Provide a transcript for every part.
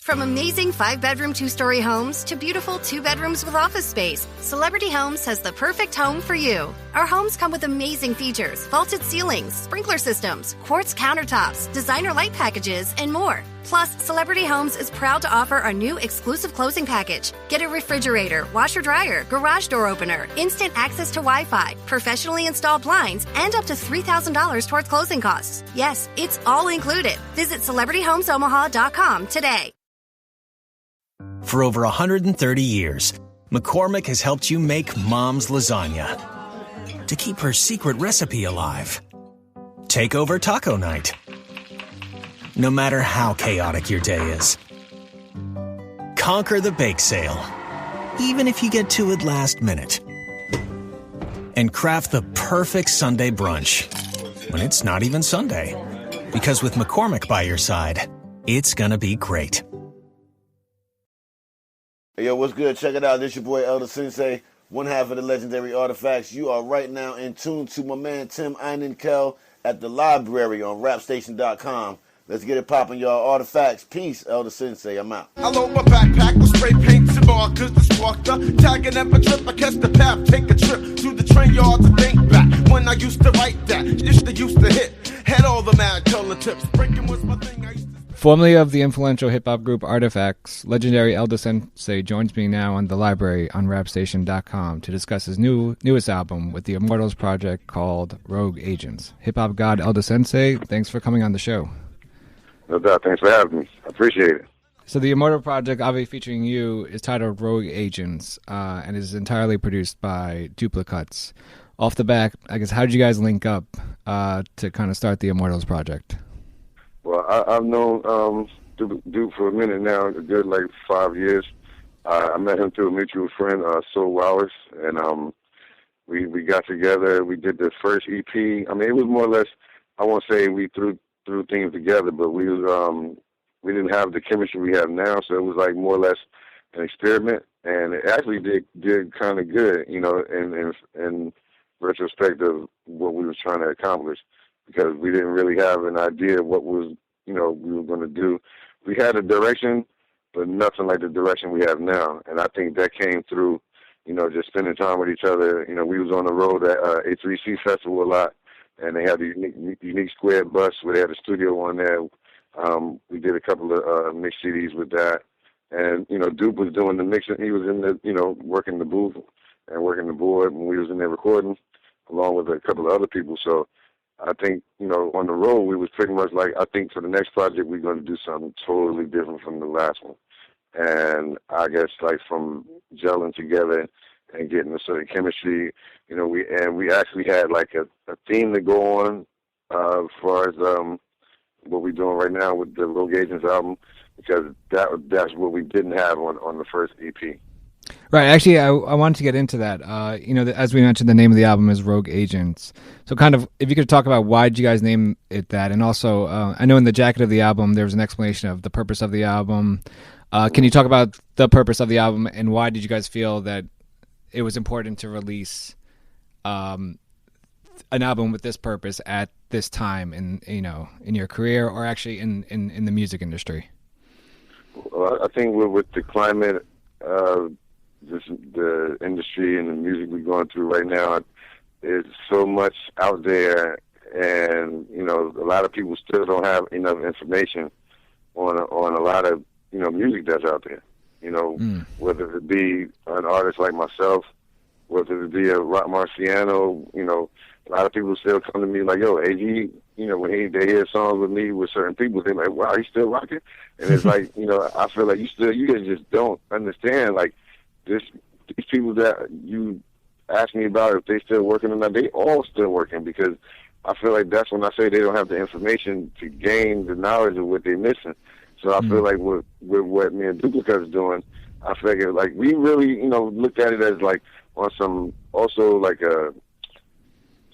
From amazing 5-bedroom, 2-story homes to beautiful 2 bedrooms with office space, Celebrity Homes has the perfect home for you. Our homes come with amazing features, vaulted ceilings, sprinkler systems, quartz countertops, designer light packages, and more. Plus, Celebrity Homes is proud to offer our new exclusive closing package. Get a refrigerator, washer-dryer, garage door opener, instant access to Wi-Fi, professionally installed blinds, and up to $3,000 towards closing costs. Yes, it's all included. Visit CelebrityHomesOmaha.com today. For over 130 years, McCormick has helped you make Mom's lasagna to keep her secret recipe alive. Take over taco night, no matter how chaotic your day is. Conquer the bake sale, even if you get to it last minute. And craft the perfect Sunday brunch when it's not even Sunday. Because with McCormick by your side, it's gonna be great. Hey, yo, what's good? Check it out. This your boy, Elder Sensei, one half of the legendary Artifacts. You are right now in tune to my man, Tim Einenkel, at the library on rapstation.com. Let's get it popping, y'all. Artifacts. Peace, Elder Sensei. I'm out. I load my backpack with spray paint and markers to spark the tagging up a trip. I catch the path, take a trip to the train yard to think back when I used to write that. Used to hit. Had all the mad color tips. Breaking was my thing. I used to... Formerly of the influential hip-hop group Artifacts, legendary Elder Sensei joins me now on the library on rapstation.com to discuss his newest album with the Immortals Project called Rogue Agents. Hip-hop god Elder Sensei, thanks for coming on the show. No doubt. Thanks for having me. I appreciate it. So the Immortal Project, obviously featuring you, is titled Rogue Agents and is entirely produced by Duplicuts. Off the back, I guess, how did you guys link up to kind of start the Immortals Project? Well, I've known Duke for a minute now, a good 5 years. I met him through a mutual friend, Soul Wowers, and we got together. We did the first EP. I mean, it was more or less, I won't say we threw things together, but we didn't have the chemistry we have now, so it was more or less an experiment, and it actually did kind of good, in retrospect of what we was trying to accomplish, because we didn't really have an idea of what was, we were going to do. We had a direction, but nothing like the direction we have now, and I think that came through, just spending time with each other. We was on the road at A3C Festival a lot, and they had the unique square bus where they had a studio on there. We did a couple of mix CDs with that. And, Duke was doing the mixing. He was in the, working the booth and working the board when we was in there recording, along with a couple of other people. So I think, on the road, we was pretty much I think for the next project, we're going to do something totally different from the last one. And I guess, from gelling together and getting a certain chemistry, we actually had a theme to go on as far as what we're doing right now with the Rogue Agents album, because that's what we didn't have on the first EP. Right. Actually, I wanted to get into that. As we mentioned, the name of the album is Rogue Agents. So kind of, if you could talk about why did you guys name it that? And also, I know in the jacket of the album, there was an explanation of the purpose of the album. Can you talk about the purpose of the album and why did you guys feel that it was important to release an album with this purpose at this time in your career, or actually in the music industry? Well, I think with the climate, the industry and the music we're going through right now, there's so much out there, and a lot of people still don't have enough information on a lot of music that's out there. Whether it be an artist like myself, whether it be a Rock Marciano, a lot of people still come to me like, yo, AG, when they hear songs with me with certain people, they're like, wow, he's still rocking? And it's I feel like you guys just don't understand, these people that you ask me about, if they still working or not, they all still working, because I feel like that's when I say they don't have the information to gain the knowledge of what they're missing. So I feel like with what me and Duplicuts doing, I figure we really, looked at it as on some, also a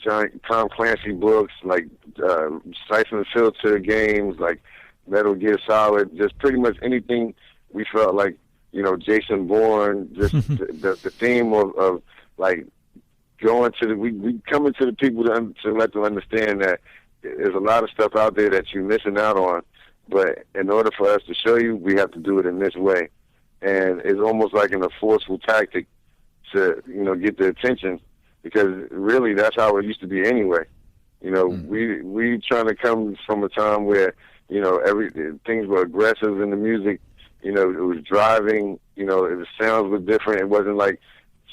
giant Tom Clancy books, Siphon Filter games, Metal Gear Solid, just pretty much anything we felt Jason Bourne, just the theme of going to we coming to the people to let them understand that there's a lot of stuff out there that you're missing out on, but in order for us to show you, we have to do it in this way. And it's almost like in a forceful tactic to, get the attention, because really that's how it used to be anyway. We trying to come from a time where, things were aggressive in the music. It was driving, the sounds were different. It wasn't like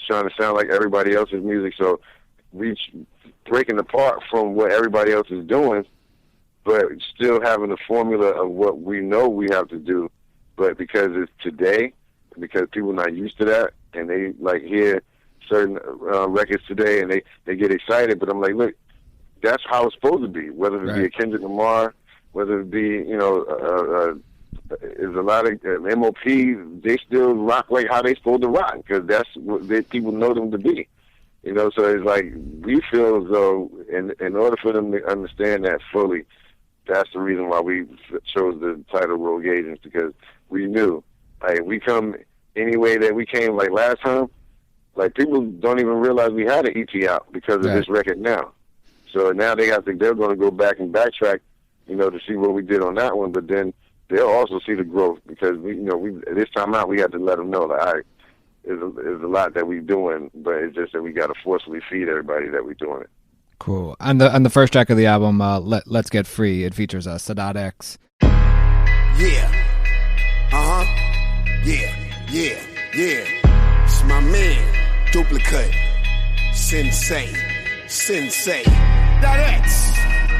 trying to sound like everybody else's music. So we breaking apart from what everybody else is doing, but still having the formula of what we know we have to do. But because it's today, because people are not used to that, and they hear certain records today, and they get excited. But I'm like, look, that's how it's supposed to be. Whether it be a Kendrick Lamar, whether it be there's a lot of MOP. They still rock like how they supposed to rock, because that's what people know them to be. So it's like we feel as though in order for them to understand that fully, that's the reason why we chose the title Rogue Agents, because we knew, we come any way that we came, like last time, people don't even realize we had an EP out because of this record now. So now they're going to go back and backtrack, to see what we did on that one, but then they'll also see the growth, because we this time out we had to let them know, all right, there's a lot that we're doing, but it's just that we got to forcefully feed everybody that we're doing it. Cool. On the first track of the album, Let's Get Free, it features Sadat X. Yeah. Yeah. It's my man, Duplicate, Sensei. That X,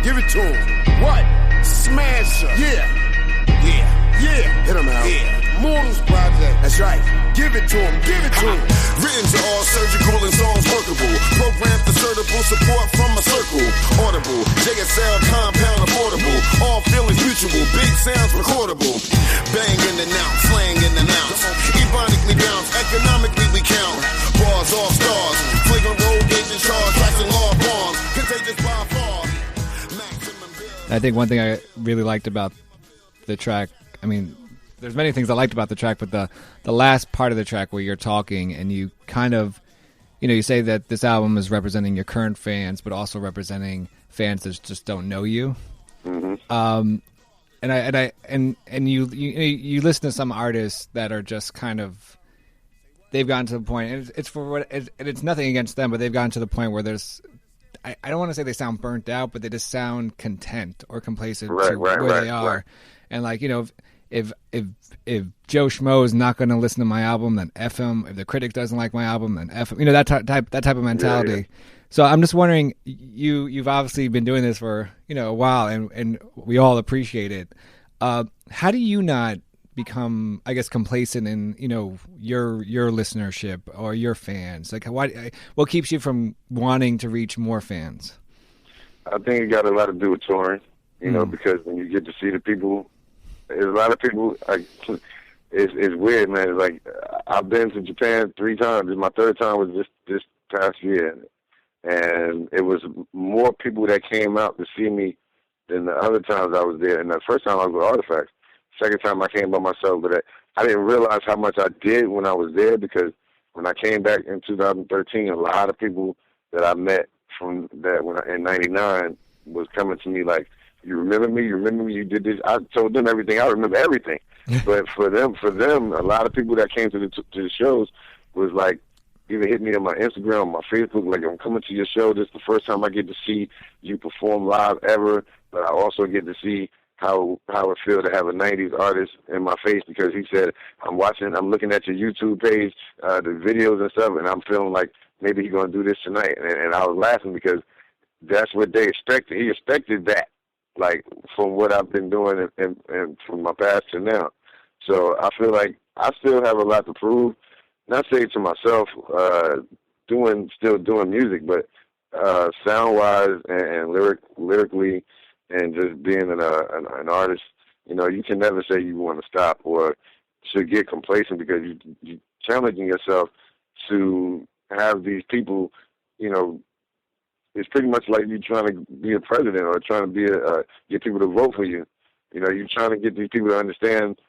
give it to him. What? Smasher. Yeah. Hit him out. Yeah. Immortals Project. That's right. Give it to him. Written to all, surgical and songs workable. Programmed to certifiable support from a circle. Audible, JSL compound affordable. All feelings mutual. Big sounds recordable. Bang in and out, slang in and out. Ironically bounce, economically we count. Bars off stars. Flagrant road agent charge. Tracks and law bombs. Contagious by far. Maximum bill. I think one thing I really liked about the track, there's many things I liked about the track, but the last part of the track where you're talking and you kind of, you say that this album is representing your current fans, but also representing fans that just don't know you. Mm-hmm. And you listen to some artists that are just kind of, they've gotten to the point, and it's nothing against them, but they've gotten to the point where there's, I don't want to say they sound burnt out, but they just sound content or complacent to where they are. Right. And if Joe Schmo is not going to listen to my album, then F him. If the critic doesn't like my album, then F him. That type of mentality. Yeah. So I'm just wondering, you've obviously been doing this for a while, and we all appreciate it. How do you not become, I guess, complacent in your listenership or your fans? What keeps you from wanting to reach more fans? I think it got a lot to do with touring. Because when you get to see the people. There's a lot of people, it's weird, man. It's like, I've been to Japan 3 times. My third time was this past year. And it was more people that came out to see me than the other times I was there. And the first time I was with Artifacts. Second time I came by myself. But I didn't realize how much I did when I was there, because when I came back in 2013, a lot of people that I met from that in 99 was coming to me like, you remember me? You did this. I told them everything. I remember everything. But for them, a lot of people that came to the shows was like, either hit me on my Instagram or my Facebook, like, I'm coming to your show. This is the first time I get to see you perform live ever. But I also get to see how it feels to have a 90s artist in my face, because he said, I'm looking at your YouTube page, the videos and stuff, and I'm feeling like maybe he's going to do this tonight. And I was laughing because that's what they expected. He expected that. From what I've been doing and from my past to now. So I feel like I still have a lot to prove. Not say to myself, still doing music, but sound-wise and lyrically and just being an artist, you can never say you want to stop or should get complacent, because you're challenging yourself to have these people, it's pretty much like you trying to be a president or trying to get people to vote for you. You're trying to get these people to understand,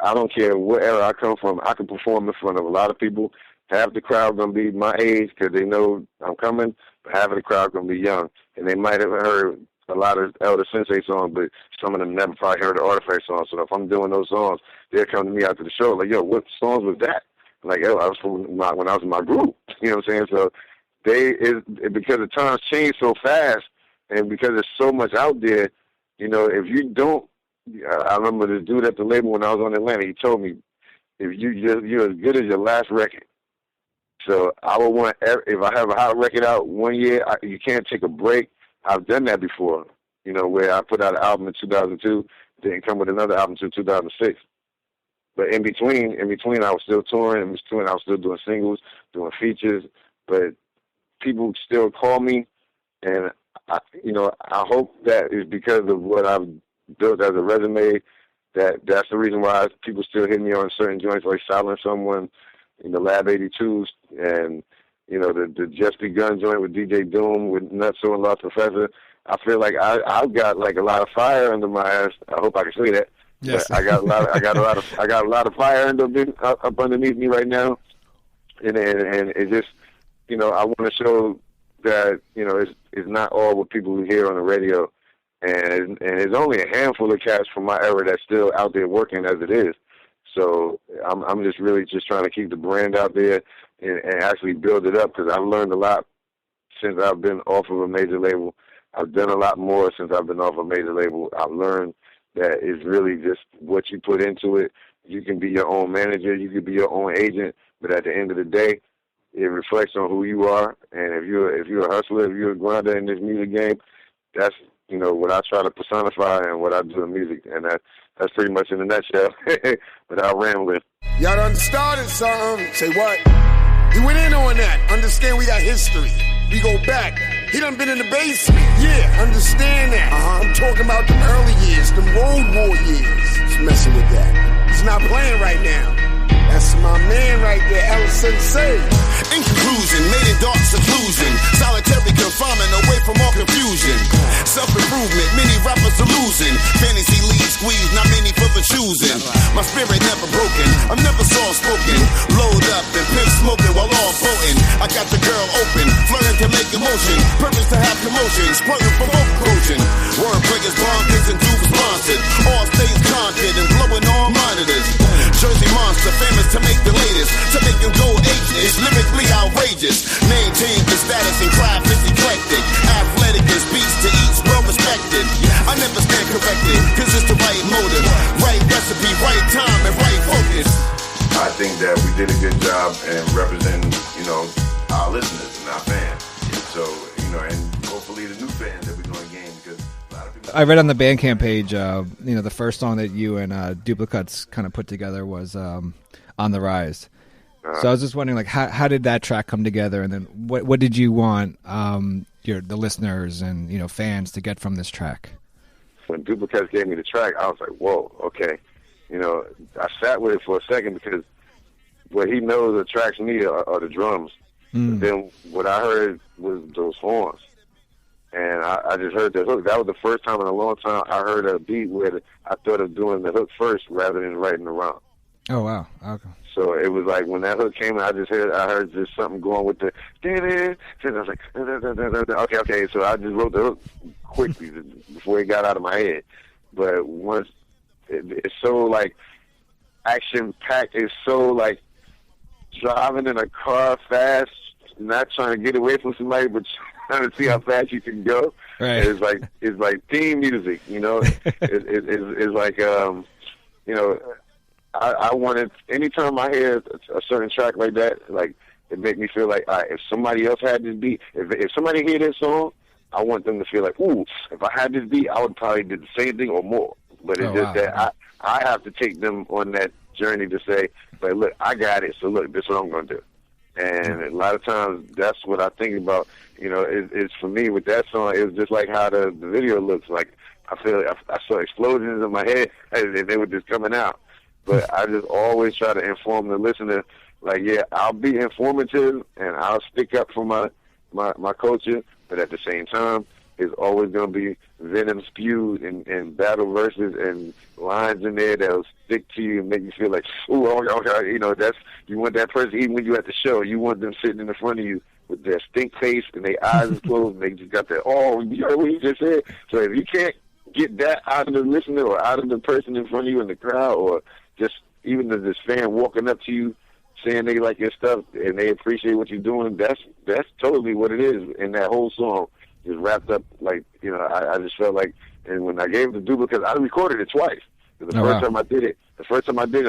I don't care what era I come from, I can perform in front of a lot of people. Half the crowd going to be my age because they know I'm coming, but half of the crowd going to be young. And they might have heard a lot of Elder Sensei songs, but some of them never probably heard the Artifact songs. So if I'm doing those songs, they'll come to me after the show like, yo, what songs was that? Like, yo, I was when I was in my group. You know what I'm saying? So because the times change so fast, and because there's so much out there, you know, if you don't, I remember this dude at the label when I was on Atlanta. He told me, if you're as good as your last record. So I would want, if I have a hot record out one year, you can't take a break. I've done that before, you know, where I put out an album in 2002, didn't come with another album until 2006. But in between, I was still touring. In between, I was still doing singles, doing features. But people still call me, and I hope that is because of what I've built as a resume. That's the reason why people still hit me on certain joints like Silent Someone, in the Lab 82s, and you know the Just Begun joint with DJ Doom with Nutso and Lost Professor. I feel like I've got like a lot of fire under my ass. I hope I can say that. Yes. But I got a lot of fire up underneath me right now, and it just, you know, I want to show that, you know, it's not all what people hear on the radio, and there's only a handful of cats from my era that's still out there working as it is. So I'm just really just trying to keep the brand out there and actually build it up, because I've learned a lot since I've been off of a major label. I've done a lot more since I've been off a major label. I've learned that it's really just what you put into it. You can be your own manager, you can be your own agent, but at the end of the day, it reflects on who you are. And if you're a hustler, if you're a grinder in this music game, that's, you know, what I try to personify and what I do in music. And that's pretty much in a nutshell, without rambling. Y'all done started something. Say what? He went in on that. Understand we got history. We go back. He done been in the basement. Yeah, understand that. I'm talking about them early years, them World War years. He's messing with that. He's not playing right now. That's my man right there, El Sensei. In conclusion, made in dark seclusion, solitary confinement away from all confusion. Self-improvement, many rappers are losing. Fantasy league squeeze, not many for the choosing. My spirit never broken, I'm never soft-spoken. Load up and pimp smoking while all potent. I got the girl open, flirting to make emotion. Purpose to have commotion, squirting from coaching. Word breakers, bonkers, and dudes sponsored. All stays conquered and blowing all monitors. Jersey monster, famous to make the latest, to make them go ageless, lyrically outrageous. Maintain the status and craft is eclectic. Athletic as beats to each, well respected. I never stand corrected, cause it's the right motive, right recipe, right time, and right focus. I think that we did a good job in representing, you know, our listeners and our fans. So, you know, and hopefully the new fans that we're going to gain, because a lot of people... I read on the Bandcamp page, you know, the first song that you and Duplicuts kind of put together was On the Rise. So I was just wondering, like, how did that track come together, and then what did you want the listeners and, you know, fans to get from this track? When Duplicuts gave me the track, I was like, whoa, okay. You know, I sat with it for a second, because what he knows attracts me are the drums. But then what I heard was those horns. And I just heard the hook. That was the first time in a long time I heard a beat where I thought of doing the hook first rather than writing the rhyme. Oh, wow. Okay. So it was like when that hook came, I heard just something going with the, and I was like, okay. So I just wrote the hook quickly before it got out of my head. But once it's so like action packed, it's so like driving in a car fast, not trying to get away from somebody, but trying to see how fast you can go. Right. It's like theme music, you know. It's like you know. I wanted, anytime I hear a certain track like that, like, it make me feel like, all right, if somebody else had this beat, if somebody hear this song, I want them to feel like, ooh, if I had this beat, I would probably do the same thing or more. But it's that I have to take them on that journey to say, like, look, I got it, so look, this is what I'm going to do. And a lot of times, that's what I think about. You know, it's for me with that song, it was just like how the video looks like. I feel like I saw explosions in my head, and they were just coming out. But I just always try to inform the listener, like, yeah, I'll be informative and I'll stick up for my culture, but at the same time, it's always going to be venom spewed and battle verses and lines in there that'll stick to you and make you feel like, ooh, okay, you know, you want that person, even when you're at the show, you want them sitting in the front of you with their stink face and their eyes is closed and they just got that, oh, you heard what he just said? So if you can't get that out of the listener or out of the person in front of you in the crowd, or just even this fan walking up to you saying they like your stuff and they appreciate what you're doing, that's totally what it is. And that whole song is wrapped up like, you know, I just felt like, and when I gave it to Duplicuts, I recorded it twice. The first time I did it,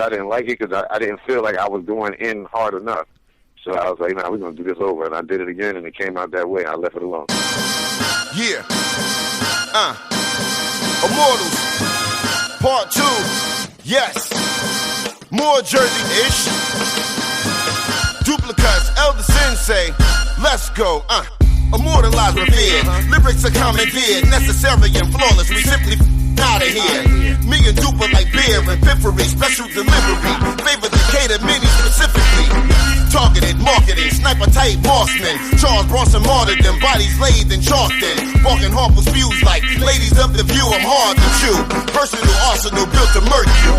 I didn't like it because I didn't feel like I was going in hard enough. So I was like, nah, we're going to do this over. And I did it again, and it came out that way. I left it alone. Yeah. Immortals. Part 2. Yes. More Jersey-ish. Duplicuts. Elder Sensei. Let's go. Immortalized, revered. Lyrics are commandeered. Necessary and flawless. We simply out of here. Me and Dupa like beer and piffery. Special delivery. Favor the cater mini specifically. Targeted marketing, sniper type marksman. Charles Bronson martyred them, bodies laid in Charleston. Walking harmful spews like ladies of the view, I'm hard to chew. Versatile arsenal built to murder you.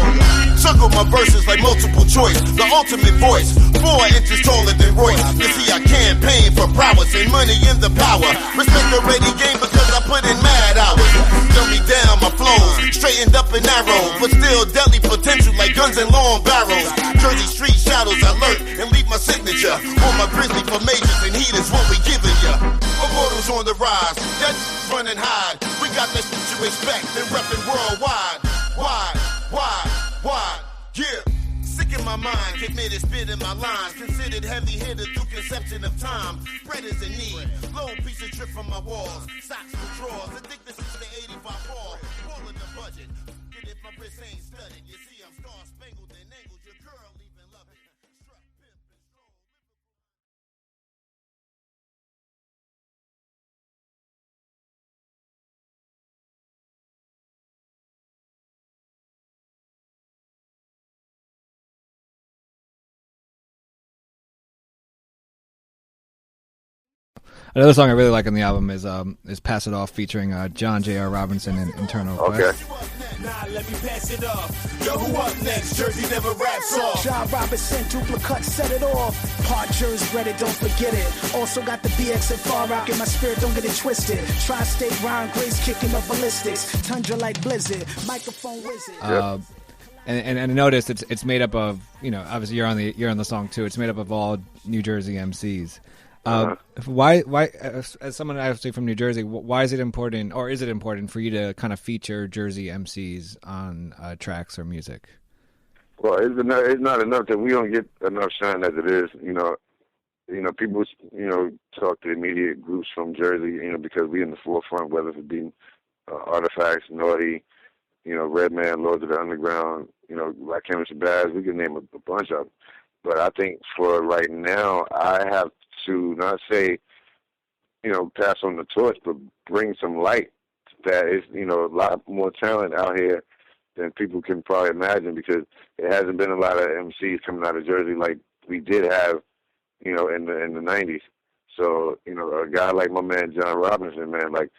Circle my verses like multiple choice. The ultimate voice, 4 inches taller than Royce. You see, I campaign for prowess and money in the power. Respect the ready game because I put in mad hours. Dumb me down, my flows straightened up and narrow, but still deadly potential like guns and long barrels. Jersey street shadows alert and leave my signature on my grizzly formations, and heat is what we giving ya. Immortals on the rise, that run and hide. We got the shit you expect and reppin' worldwide. Why? Yeah. Sick in my mind, committed, spit in my lines. Considered heavy hitter through conception of time. Bread is in need, low piece of drip from my walls. Socks and drawers, addicted since the 85 ball. Rolling the budget, if my wrist ain't studded. You see I'm star spangled and angled, your girl even love it. Struck, pimp, and stroll. Another song I really like on the album is "Pass It Off" featuring John J.R. Robinson and Internal Quest. Nah, let me pass it off. Yo, who up next? Jersey never raps off. John Robinson, Duplicuts, set it off. Part Jersey, ready, don't forget it. Also got the BX and Far Rock in my spirit, don't get it twisted. Tri-state Ron Grace kicking up ballistics. Tundra like Blizzard, microphone wizard. And I noticed it's made up of, you know, obviously you're on the song too. It's made up of all New Jersey MCs. Why, as someone actually from New Jersey, why is it important, or is it important for you to kind of feature Jersey MCs on tracks or music? Well, it's not enough that we don't get enough shine as it is. You know, people, talk to immediate groups from Jersey, because we in the forefront, whether it be Artifacts, Naughty, Redman, Lords of the Underground, Black Chemistry Bass, we can name a bunch of them. But I think for right now, I have to not say, pass on the torch, but bring some light that is, a lot more talent out here than people can probably imagine, because there hasn't been a lot of MCs coming out of Jersey like we did have, in the 90s. So, a guy like my man John Robinson, man, like,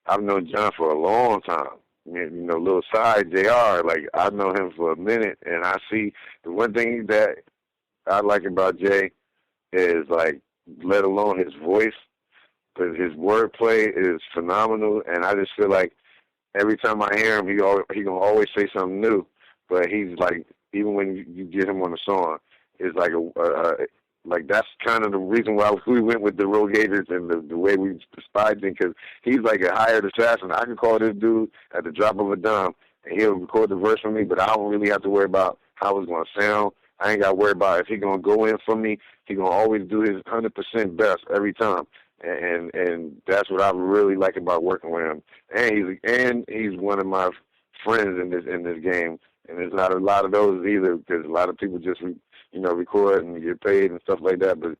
I've known John for a long time. Little side JR, like, I've known him for a minute, and I see the one thing that I like about Jay is, like, let alone his voice, but his wordplay is phenomenal, and I just feel like every time I hear him, he gonna always say something new. But he's like, even when you get him on a song, it's like like that's kind of the reason why we went with the Rogue Agents and the way we spied him, because he's like a hired assassin. I can call this dude at the drop of a dime, and he'll record the verse for me, but I don't really have to worry about how it's gonna sound. I ain't got to worry about if he's going to go in for me. He's going to always do his 100% best every time. And that's what I really like about working with him. And he's one of my friends in this game. And there's not a lot of those either, because a lot of people just, record and get paid and stuff like that. But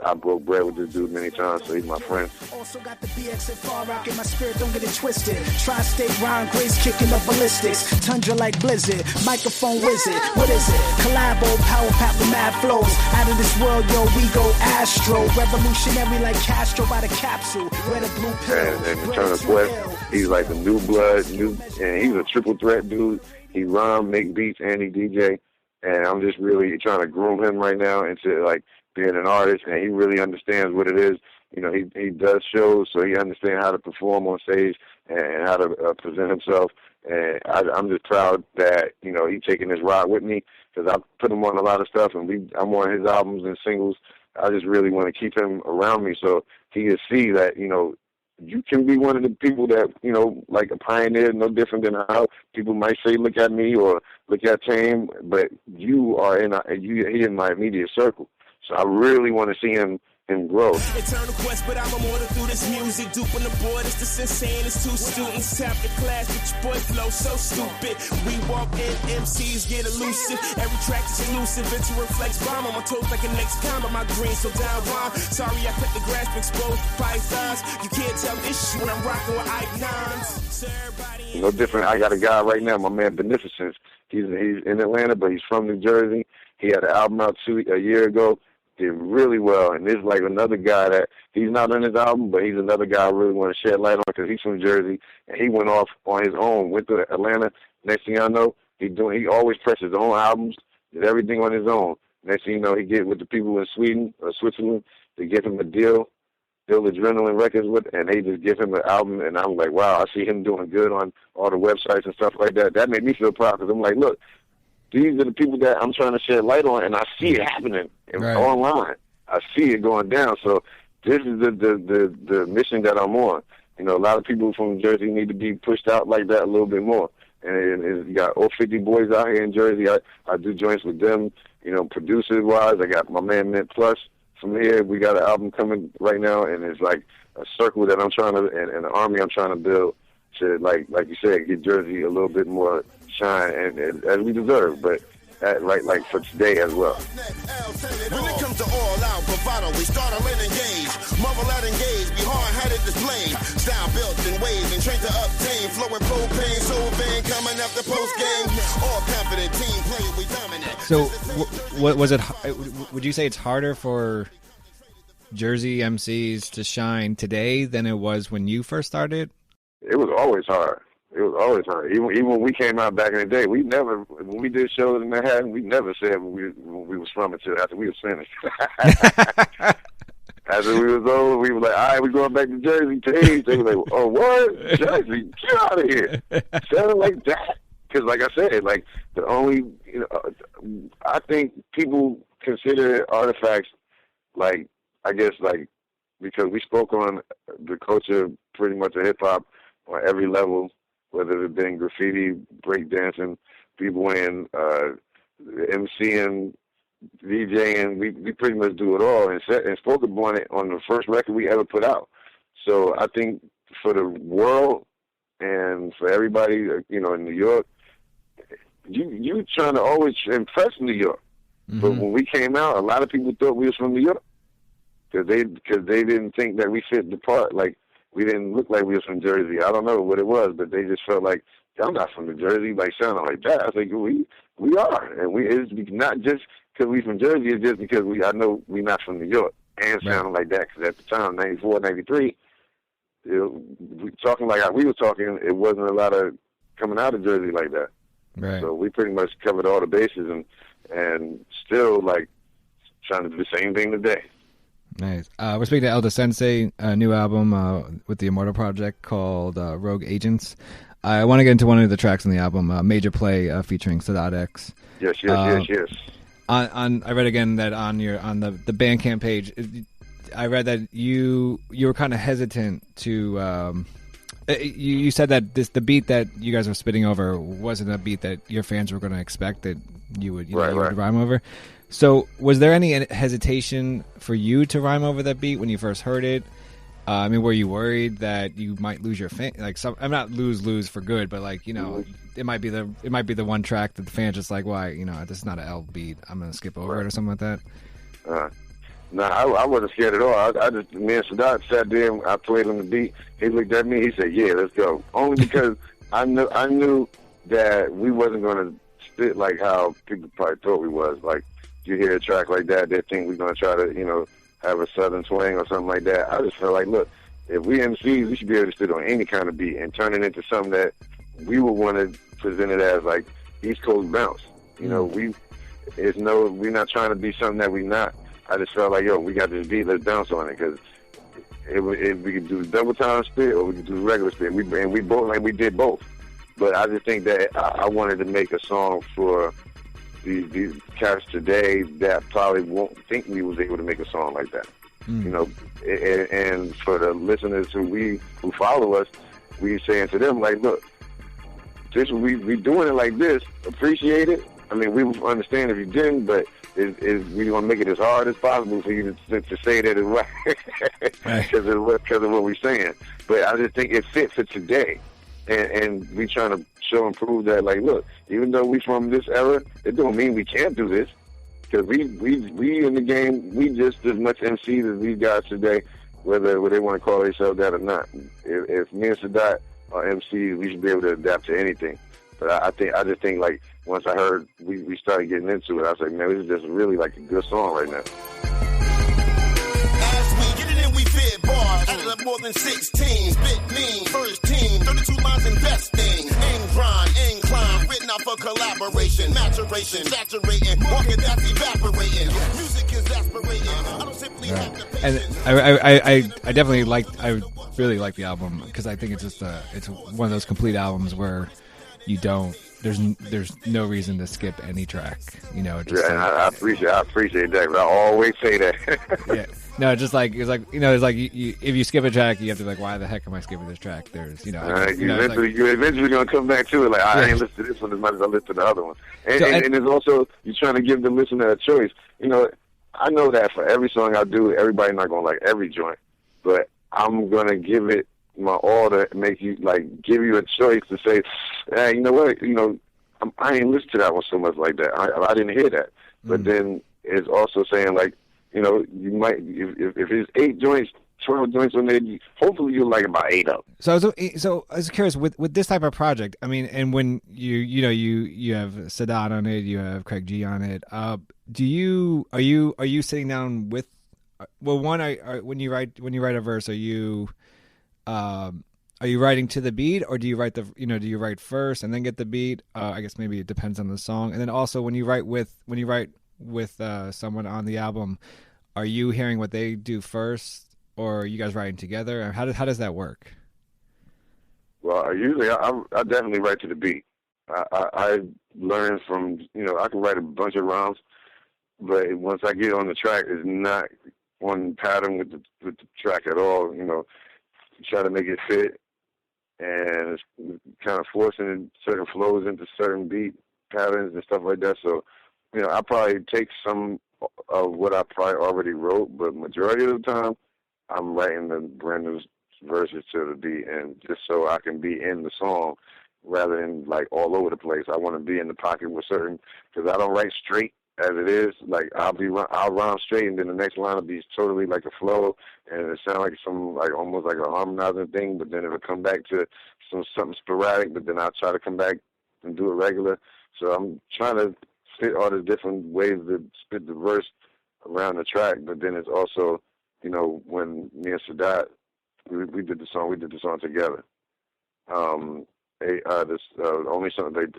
I broke bread with this dude many times, so he's my friend. Also got the BX and Far Rock in my spirit, don't get it twisted. Tri-state Ron Grace kicking up ballistics. Tundra like Blizzard, microphone wizard. What is it? Collabo, power pack with mad flows. Out of this world, yo, we go Astro. Revolutionary like Castro by the capsule. Where the blue pill. And Internal Quest, he's like the new blood, and he's a triple threat dude. He rhyme, make beats, and he DJ. And I'm just really trying to groom him right now into, like, being an artist, and he really understands what it is. You know, he does shows, so he understands how to perform on stage and how to present himself. And I'm just proud that, you know, he's taking this ride with me, because I put him on a lot of stuff, and I'm on his albums and singles. I just really want to keep him around me so he can see that, you know, you can be one of the people that, you know, like a pioneer, no different than how people might say, look at me or look at Tame, but you are he in my immediate circle. So I really want to see him grow. Eternal quest, but I'm immortal through this music. Dupe on the board, it's the Sensei and it's two students. Tap the class, but your boy flow so stupid. We walk in, MCs get elusive. Every track is exclusive, it's a reflex bomb on my toes like a next combo. My green so down rhyme. Sorry, I cut the grass exposed pythons. You can't tell this shit when I'm rocking with icons. So everybody no different. I got a guy right now, my man Beneficence. He's in Atlanta, but he's from New Jersey. He had an album out a year ago. Did really well, and there's like another guy that he's not on his album, but he's another guy I really want to shed light on because he's from Jersey, and he went off on his own, went to Atlanta. Next thing I know, he always presses his own albums, did everything on his own. Next thing you know, he get with the people in Sweden or Switzerland to give him a deal Adrenaline Records with, and they just give him an album, and I'm like, wow, I see him doing good on all the websites and stuff like that. That made me feel proud because I'm like, look, these are the people that I'm trying to shed light on, and I see it happening online. I see it going down. So this is the mission that I'm on. You know, a lot of people from Jersey need to be pushed out like that a little bit more. And you got all 50 boys out here in Jersey. I do joints with them, you know, producer-wise. I got my man Mint Plus from here. We got an album coming right now, and it's like a circle that I'm trying to, and an army I'm trying to build to, like you said, get Jersey a little bit more shine and as we deserve, but like for today as well. When it comes to all out bravado, we start and engage. Marvel out engage, be hard-headed display. Style built and wave and trained to obtain. Flowing propane, soul vein coming after post game. All confident team play, we dominate. So, what was it? Would you say it's harder for Jersey MCs to shine today than it was when you first started? It was always hard. It was always hard. Even when we came out back in the day, when we did shows in Manhattan, we never said when we was from until after we was finished. After we was over, we were like, all right, we're going back to Jersey. They were like, oh, what? Jersey? Get out of here. Sounded like that. Because like I said, like the only, you know, I think people consider artifacts like, I guess like, because we spoke on the culture pretty much of hip-hop on every level, whether it been graffiti, breakdancing, b-boying, MCing, DJing, we pretty much do it all, and spoke upon it on the first record we ever put out. So I think for the world and for everybody, you know, in New York, you trying to always impress New York. Mm-hmm. But when we came out, a lot of people thought we was from New York because they didn't think that we fit the part. Like, we didn't look like we was from Jersey. I don't know what it was, but they just felt like, I'm not from New Jersey, like sounding like that. I was like, we are. And it's not just because we from Jersey, it's just because I know we not from New York and sounding like that. Because at the time, 94, 93, talking like we were talking, it wasn't a lot of coming out of Jersey like that. Right. So we pretty much covered all the bases and still like trying to do the same thing today. Nice. We're speaking to Elder Sensei, a new album with the Immortals Project called Rogue Agents. I want to get into one of the tracks on the album, Major Play, featuring Sadat X. Yes. I read again that on the Bandcamp page, I read that you were kind of hesitant to. You said that the beat that you guys were spitting over wasn't a beat that your fans were going to expect that you would rhyme over. So, was there any hesitation for you to rhyme over that beat when you first heard it? I mean, were you worried that you might lose your fan? Like, I'm not lose for good, but like, you know, it might be the one track that the fans just like, why, you know, this is not an L beat, I'm gonna skip over it or something like that. No, I wasn't scared at all. I just, me and Sadat sat there and I played on the beat. He looked at me, he said, yeah, let's go. Only because I knew that we wasn't gonna spit like how people probably thought we was. Like, you hear a track like that, they think we're going to try to, you know, have a southern swing or something like that. I just felt like, look, if we MCs, we should be able to spit on any kind of beat and turn it into something that we would want to present it as, like, East Coast bounce. You know, we're not trying to be something that we're not. I just felt like, yo, we got this beat, let's bounce on it, because we could do double time spit or we could do regular spit. We did both. But I just think that I wanted to make a song for these cats today that probably won't think we was able to make a song like that. You know, and for the listeners who follow us, we saying to them, like, look, we doing it like this, appreciate it. I mean, we would understand if you didn't, but we want to make it as hard as possible for you to say that it's right because of what we're saying. But I just think it fits for today. And we trying to show and prove that, like, look, even though we from this era, it don't mean we can't do this. Because we in the game, we just as much MCs as these guys today, whether they want to call themselves that or not. If me and Sadat are MCs, we should be able to adapt to anything. But I just think, like, once I heard we started getting into it, I was like, man, this is just really like a good song right now. As we get it in, we fit bars. Added up more than 16. Spit mean, first team, 32 lines investing. Grind, incline, written out for collaboration, maturation, saturating, market that's evaporating. Music is aspirating. I don't simply have to And I really like the album because I think it's just it's one of those complete albums where there's no reason to skip any track, you know. Just I appreciate that. I always say that. Yeah. No, it's like if you skip a track, you have to be like, why the heck am I skipping this track? There's, you're eventually gonna come back to it. Like, I ain't listen to this one as much as I listen to the other one. And it's also, you're trying to give the listener a choice. You know, I know that for every song I do, everybody's not gonna like every joint, but I'm gonna give it my all to make you, like, give you a choice to say, hey, you know what? You know, I ain't listen to that one so much like that. I didn't hear that. But then it's also saying, like, you know, you might, if it's 8 joints, 12 joints on there, hopefully you'll like about 8 of them. So I was curious, with this type of project, I mean, and when you have Sadat on it, you have Craig G on it, are you sitting down with, well, when you write a verse, are you writing to the beat, or do you write first and then get the beat? I guess maybe it depends on the song. And then also when you write with someone on the album, are you hearing what they do first, or are you guys writing together? How does that work? Well, I definitely write to the beat. I learn from, you know, I can write a bunch of rhymes, but once I get on the track, it's not on pattern with the track at all. You know, try to make it fit, and it's kind of forcing certain flows into certain beat patterns and stuff like that. So, you know, I probably take some of what I probably already wrote, but majority of the time, I'm writing the brand new verses to the beat, and just so I can be in the song rather than, like, all over the place. I want to be in the pocket with certain, because I don't write straight as it is. Like, I'll rhyme straight, and then the next line will be totally like a flow, and it sound like some, like, almost like a harmonizing thing, but then it'll come back to something sporadic, but then I'll try to come back and do it regular. So I'm trying to fit all the different ways to spit the verse around the track, but then it's also, you know, when me and Sadat, we did the song together. The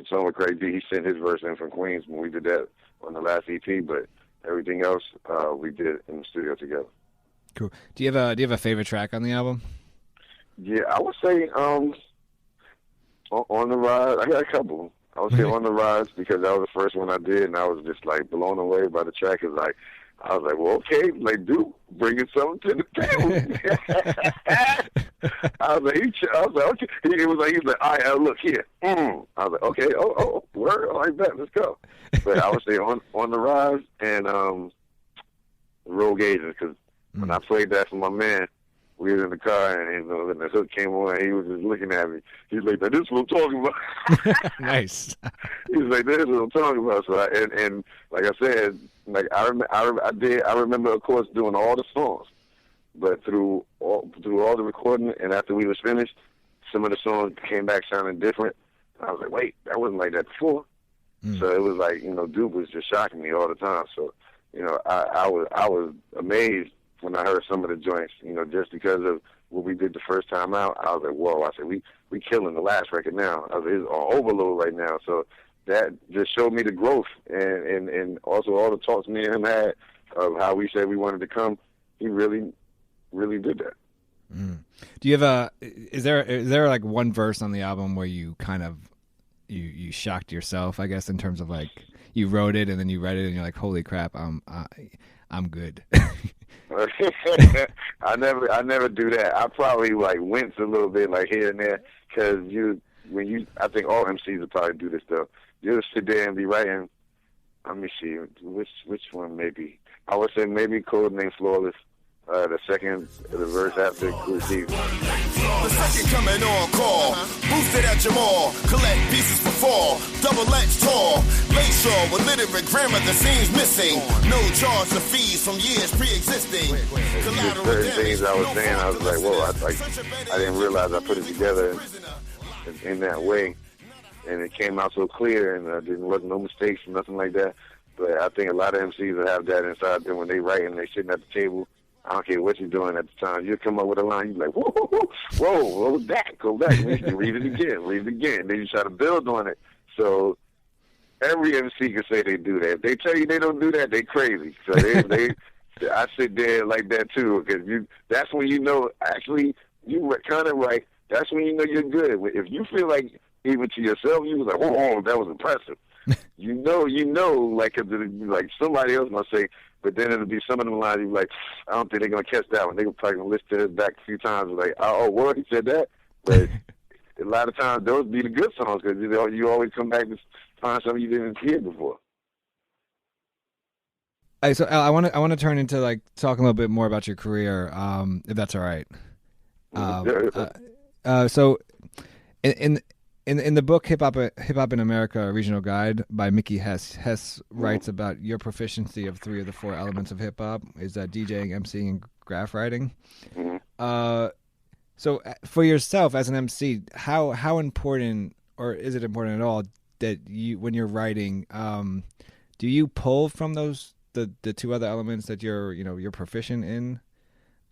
song with Craig D, he sent his verse in from Queens when we did that on the last EP, but everything else we did in the studio together. Cool. Do you have a favorite track on the album? Yeah, I would say On the Rise. I got a couple. I would say On the Rise, because that was the first one I did, and I was just, like, blown away by the track. It's like, I was like, well, okay, like, dude, bringing something to the table. I was like, okay. He was like, all right, look here. I was like, okay, oh, word, I like that, let's go. But I would say on the Rise and Rogue Agents, because when I played that for my man, we was in the car, and, you know, and the hook came on, and he was just looking at me. He was like, this is what I'm talking about. Nice. He was like, this is what I'm talking about. So and like I said, like, I remember, of course, doing all the songs, but through all the recording, and after we was finished, some of the songs came back sounding different. I was like, wait, that wasn't like that before. So it was like, you know, Duke was just shocking me all the time. So, you know, I was amazed when I heard some of the joints, you know, just because of what we did the first time out. I was like, whoa, I said, we killing the last record now. I was like, it's on overload right now. So that just showed me the growth, and also all the talks me and him had of how we said we wanted to come, he really, really did that. Do you have is there like one verse on the album where you kind of you shocked yourself, I guess, in terms of like you wrote it and then you read it and you're like, holy crap, I'm good. I never do that. I probably like wince a little bit like here and there, because I think all MCs will probably do this though. You'll sit there and be writing. Let me see which one maybe. I would say maybe Codename Flawless. The verse after Cool Steve. The second coming on call, boosted at your mall, collect pieces for fall, double X tall, Layshaw with literate grammar that seems missing, no charge of fees from years pre-existing. Just certain things I was saying, I was like, whoa, I didn't realize I put it together in that way, and it came out so clear, and there wasn't no mistakes, nothing like that. But I think a lot of MCs will have that inside them when they write and they sitting at the table. I don't care what you're doing at the time. You'll come up with a line, you're like, whoa, what was that? Go back, read it again. Then you try to build on it. So every MC can say they do that. If they tell you they don't do that, they crazy. So I sit there like that too, because that's when you know, actually, you were kind of right. That's when you know you're good. If you feel like, even to yourself, you was like, whoa, that was impressive. you know, like somebody else might say, but then it'll be some of them lines you're like, I don't think they're going to catch that one. They're probably going to listen to it back a few times like, oh, what? He said that? But a lot of times those be the good songs, because you always come back to find something you didn't hear before. Hey, so Al, I want to turn into like talking a little bit more about your career, if that's all right. So in the book Hip Hop in America, a Regional Guide by Mickey Hess writes about your proficiency of 3 of the 4 elements of hip hop is DJing, MCing, and graph writing. So for yourself as an MC, how important, or is it important at all, that you, when you're writing, do you pull from those the 2 other elements that you're proficient in,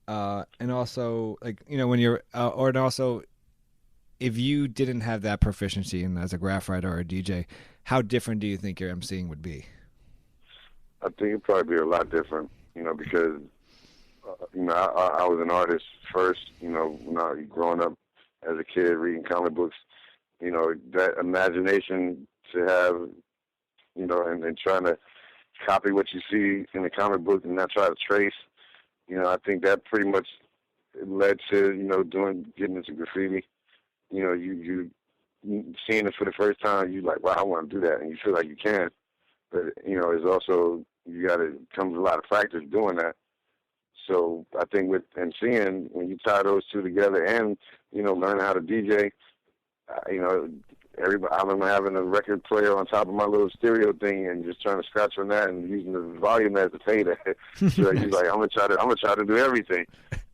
and also like when you're and also, if you didn't have that proficiency in as a graph writer or a DJ, how different do you think your MCing would be? I think it'd probably be a lot different, because, I was an artist first, when I was growing up as a kid reading comic books, that imagination to have, and trying to copy what you see in the comic book and not try to trace, I think that pretty much led to, getting into graffiti. You seeing it for the first time, you like, wow, I want to do that, and you feel like you can. But, it's also, comes a lot of practice doing that. So I think with MCing, when you tie those 2 together and, learn how to DJ, I remember having a record player on top of my little stereo thing and just trying to scratch on that and using the volume as a fader. So he's like, I'm gonna try to do everything.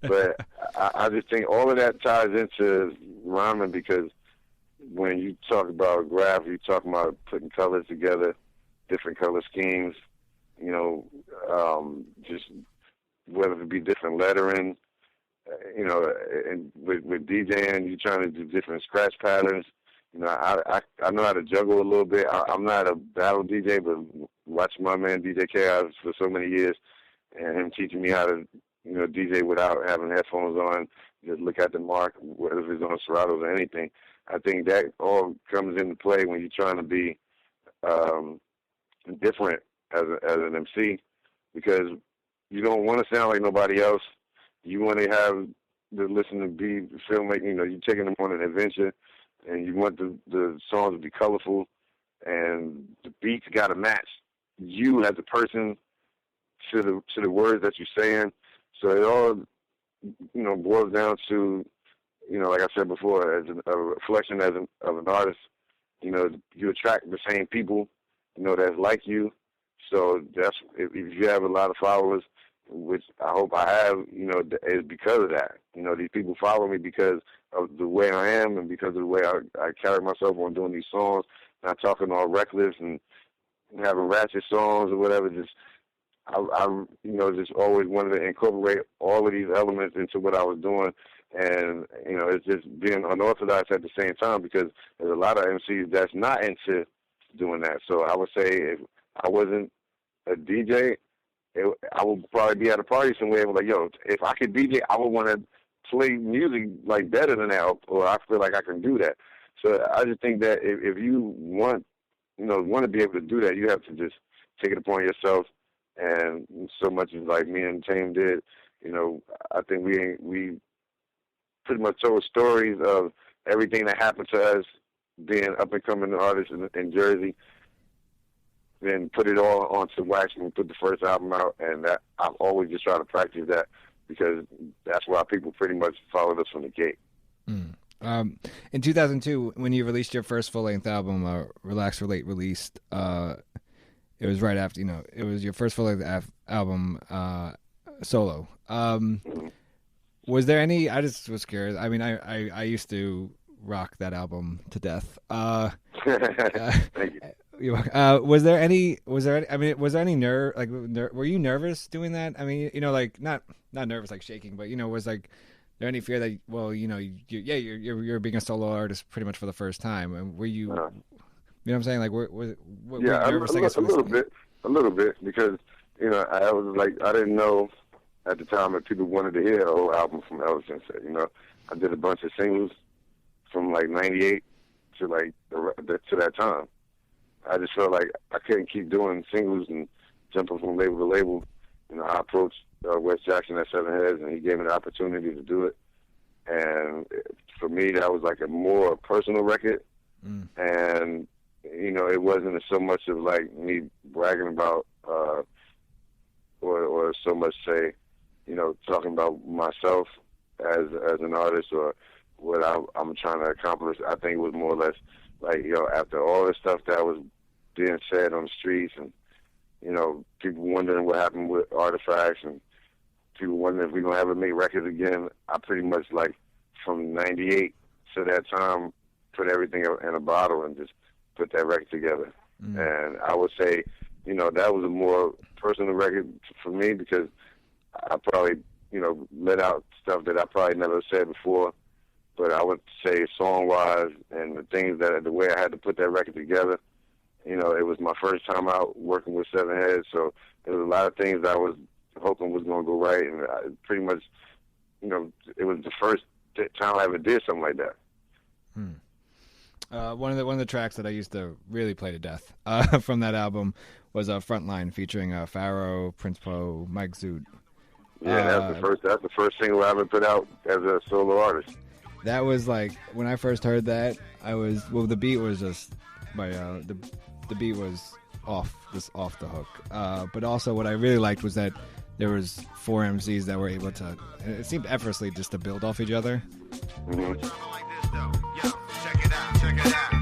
But I just think all of that ties into rhyming, because when you talk about graph, you're talking about putting colors together, different color schemes, just whether it be different lettering, and with DJing, you're trying to do different scratch patterns. I know how to juggle a little bit. I'm not a battle DJ, but watching my man DJ Chaos for so many years, and him teaching me how to, DJ without having headphones on, just look at the mark, whether it's on Seratos or anything. I think that all comes into play when you're trying to be different as an MC, because you don't want to sound like nobody else. You want to have the listener be filmmaking. You're taking them on an adventure, and you want the songs to be colorful, and the beats got to match you as a person to the words that you're saying. So it all, boils down to, like I said before, as a reflection of an artist. You attract the same people, that's like you. So that's, if you have a lot of followers, which I hope I have, is because of that. These people follow me because of the way I am and because of the way I carry myself on doing these songs, not talking all reckless and having ratchet songs or whatever. Just I just always wanted to incorporate all of these elements into what I was doing. And, it's just being unorthodox at the same time, because there's a lot of MCs that's not into doing that. So I would say if I wasn't a DJ, I would probably be at a party somewhere and be like, yo, if I could DJ, I would want to play music like better than that, or I feel like I can do that. So I just think that if you want to be able to do that, you have to just take it upon yourself. And so much as like me and Tame did, I think we pretty much told stories of everything that happened to us being up and coming artists in Jersey. Then put it all onto wax and put the first album out, and that I've always just tried to practice that because that's why people pretty much followed us from the gate. In 2002, when you released your first full-length album, Relax, Relate, Released, it was right after, it was your first full-length album, solo. Was there any, I just was curious, I mean, I used to rock that album to death. Thank you. Was there any nerve, like, were you nervous doing that? I mean, like, not nervous, like shaking, but, was there any fear that, well, you're being a solo artist pretty much for the first time, and were you, you know what I'm saying? Like, were you nervous? A little bit, because, I was like, I didn't know at the time that people wanted to hear a whole album from El Sensei. I did a bunch of singles from like 98 to like to that time. I just felt like I couldn't keep doing singles and jumping from label to label. I approached Wes Jackson at Seven Heads, and he gave me the opportunity to do it. And for me, that was like a more personal record. And, it wasn't so much of like me bragging about or so much say, talking about myself as an artist or what I'm trying to accomplish. I think it was more or less like, after all the stuff that was being said on the streets and, people wondering what happened with Artifacts and people wondering if we're going to ever make records again, I pretty much like from 98 to that time put everything in a bottle and just put that record together. And I would say, that was a more personal record for me because I probably, let out stuff that I probably never said before. But I would say song-wise and the way I had to put that record together, it was my first time out working with Seven Heads, so there was a lot of things I was hoping was going to go right, and I pretty much, it was the first time I ever did something like that. One of the tracks that I used to really play to death from that album was Frontline featuring Pharaoh, Prince Po, Mike Zoot. Yeah, that's the first single I ever put out as a solo artist. That was like when I first heard that. The beat was just the beat was off the hook. But also what I really liked was that there was 4 MCs that were able to. It seemed effortlessly just to build off each other.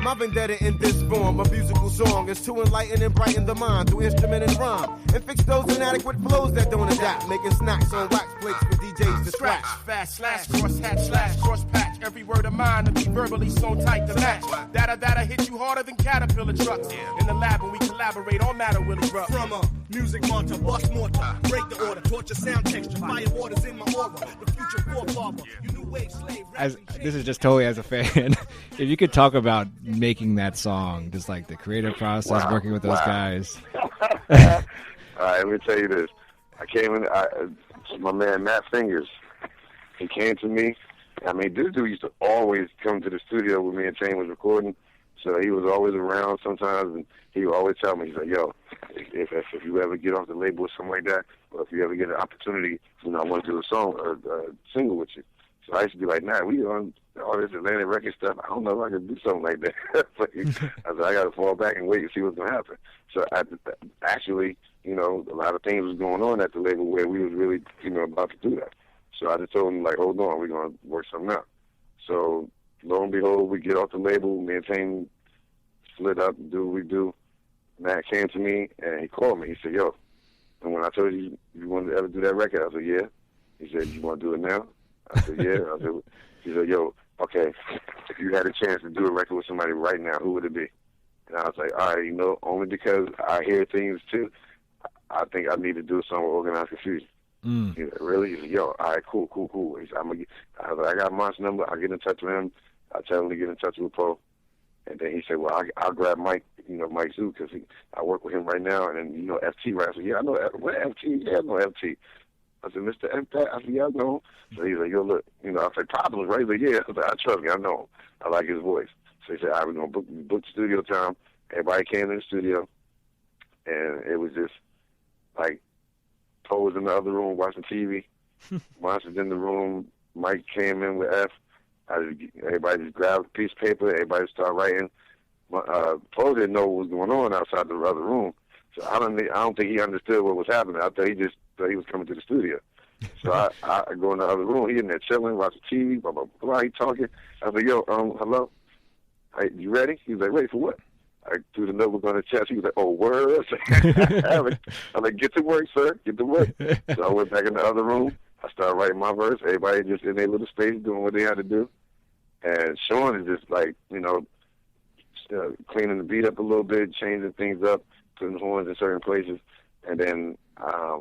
My vendetta in this form, a musical song, is to enlighten and brighten the mind through instrument and rhyme, and fix those inadequate flows that don't adapt, making snacks on wax plates for DJs to scratch. Fast slash, cross hatch slash, cross patch. Every word of mine to be verbally so tight to match. Data hit you harder than Caterpillar trucks. In the lab when we collaborate, all matter really rough. From a music monster, bust mortar, break the order, torture sound texture, fire waters in my aura. The future forefather, you new wave slave. This is just totally as a fan. If you could talk about making that song, just like the creative process, working with those guys. All right, let me tell you this. I came in, my man Matt Fingers, he came to me. I mean, this dude used to always come to the studio when me and Tane was recording, so he was always around sometimes, and he would always tell me, he's like, yo, if you ever get off the label or something like that, or if you ever get an opportunity, I want to do a song or a single with you. So I used to be like, nah, we on all this Atlantic record stuff. I don't know if I can do something like that. But I said, I got to fall back and wait and see what's going to happen. So actually, a lot of things was going on at the label where we was really, about to do that. So I just told him, like, hold on, we're going to work something out. So lo and behold, we get off the label, me and Tane split up, do what we do. Matt came to me, and he called me. He said, yo, and when I told you wanted to ever do that record, I said, yeah. He said, you want to do it now? I said, yeah. He said, yo, okay, if you had a chance to do a record with somebody right now, who would it be? And I was like, all right, only because I hear things too, I think I need to do a song with Organized Confusion. He said, really? He said, yo, all right, cool. He said, I got Mont's number. I'll get in touch with him. I'll tell him to get in touch with Poe. And then he said, well, I'll grab Mike Mike Zoo, because I work with him right now, and then, FT, right? I said, yeah, I know FT. Yeah, I know FT. I said, Mr. FT? I said, yeah, I know him. So he's like, yo, look, I said, Problems, right? He's like, yeah. I said, I trust me, I know him. I like his voice. So he said, all right, we're going to book studio time. Everybody came in the studio, and it was just like Poe was in the other room watching TV. Monsters in the room. Mike came in with F. Everybody just grabbed a piece of paper. Everybody started writing. Poe didn't know what was going on outside the other room, so I don't think he understood what was happening. I thought he was coming to the studio. So I go in the other room. He in there chilling, watching TV. Blah blah blah. He talking. I was like, yo, hello. Hey, you ready? He was like, ready for what? I threw the notebook on the chest. He was like, oh, word. I'm like, get to work, sir. Get to work. So I went back in the other room. I started writing my verse. Everybody just in their little space doing what they had to do. And Sean is just like, cleaning the beat up a little bit, changing things up, putting horns in certain places. And then I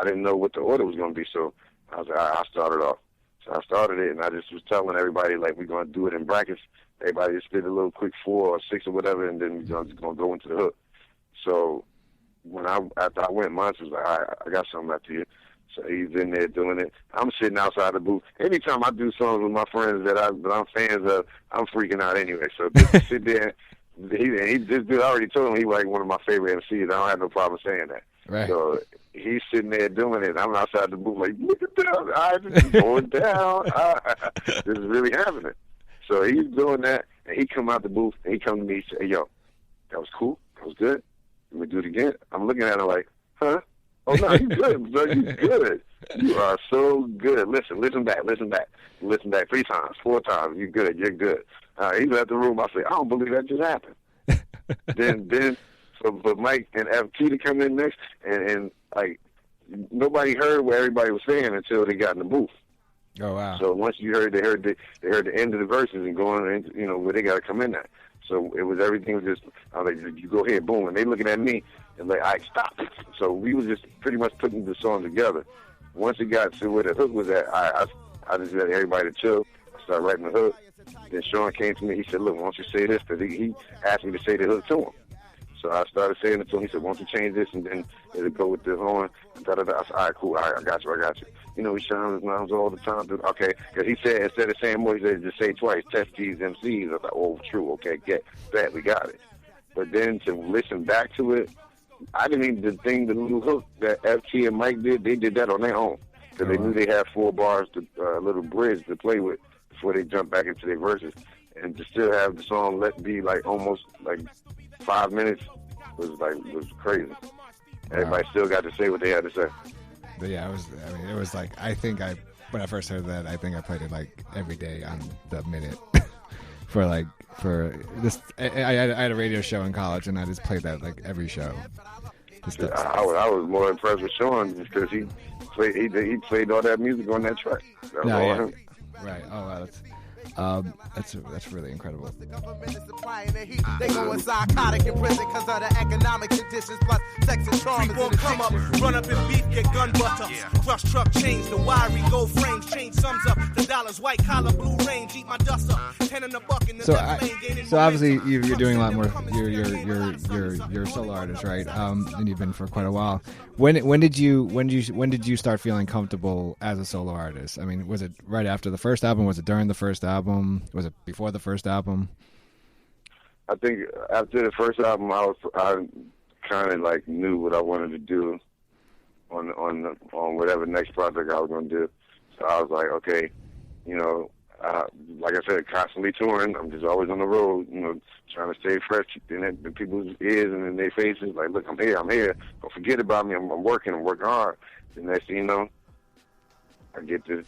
didn't know what the order was going to be, so I was like, I started off. So I started it, and I just was telling everybody, like, we're going to do it in brackets. Everybody just did a little quick 4 or 6 or whatever, and then we're just going to go into the hook. So after I went, Monsters was like, all right, I got something after you. So he's in there doing it. I'm sitting outside the booth. Anytime I do songs with my friends that I'm fans of, I'm freaking out anyway. So just to sit there, this dude already told me he was like one of my favorite MCs. I don't have no problem saying that. Right. So he's sitting there doing it. I'm outside the booth like, look at that. This is going down. This is really happening. So he's doing that, and he come out the booth, and he come to me and say, hey, yo, that was cool. That was good. Let me do it again. I'm looking at him like, huh? Oh, no, you good, bro. You good. You are so good. Listen back. Listen back 3 times, 4 times. You're good. You're good. He left the room. I said, I don't believe that just happened. then for Mike and FT to come in next, and like, nobody heard what everybody was saying until they got in the booth. Oh, wow. So once they heard the end of the verses and going into, where they got to come in at. So everything was just, I was like, you go ahead, boom. And they looking at me and like, all right, stop. So we was just pretty much putting the song together. Once it got to where the hook was at, I just let everybody chill. I started writing the hook. Then Sean came to me. He said, look, why don't you say this? Because he asked me to say the hook to him. So I started saying it to him. He said, why don't you change this? And then it'll go with the horn. And da-da-da. I said, all right, cool. All right, I got you. He shines his mouths all the time. Okay, because he said, instead of saying more, he said, just say twice, test these MCs. I was like, oh, true, okay, get that, we got it. But then to listen back to it, I didn't even think the little hook that FT and Mike did, they did that on their own. Because they knew they had 4 bars, a little bridge to play with before they jump back into their verses. And to still have the song let be like almost like 5 minutes was crazy. Everybody still got to say what they had to say. But yeah, it was like, when I first heard that, I think I played it like every day on the minute for this. I had a radio show in college, and I just played that like every show. I was more impressed with Sean because he played all that music on that track. That was all him. Right. Oh wow, that's really incredible. The government is supplying the heat. They going psychotic in prison because of the economic conditions plus sex and trauma. People come up, run up in beef, get gun butter. Crush truck chains, the wiry gold frames, change sums up. The dollars, white collar, blue range, eat my dust up. 10 in the buck in the so obviously you're doing a lot more. You're a solo artist, right? And you've been for quite a while. When did you start feeling comfortable as a solo artist? I mean, was it right after the first album? Was it during the first album? Was it before the first album? I think after the first album, I kind of like knew what I wanted to do on whatever next project I was going to do. So I was like, okay, like I said, constantly touring. I'm just always on the road, trying to stay fresh in people's ears and in their faces. Like, look, I'm here. Don't forget about me. I'm working hard. The next thing you know, I get this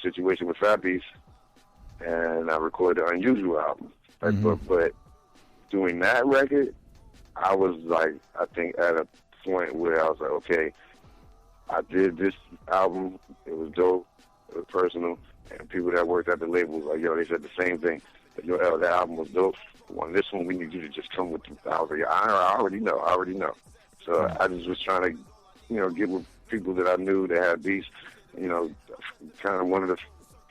situation with Fat Beast, and I recorded the Unusual album. But doing that record, I was like, I think at a point where I was like, okay, I did this album. It was dope. It was personal. And people that worked at the label was like, yo, they said the same thing. That album was dope. On this one, we need you to just come with the album. I already know. So I just was trying to, get with people that I knew that had beats. Kind of one of the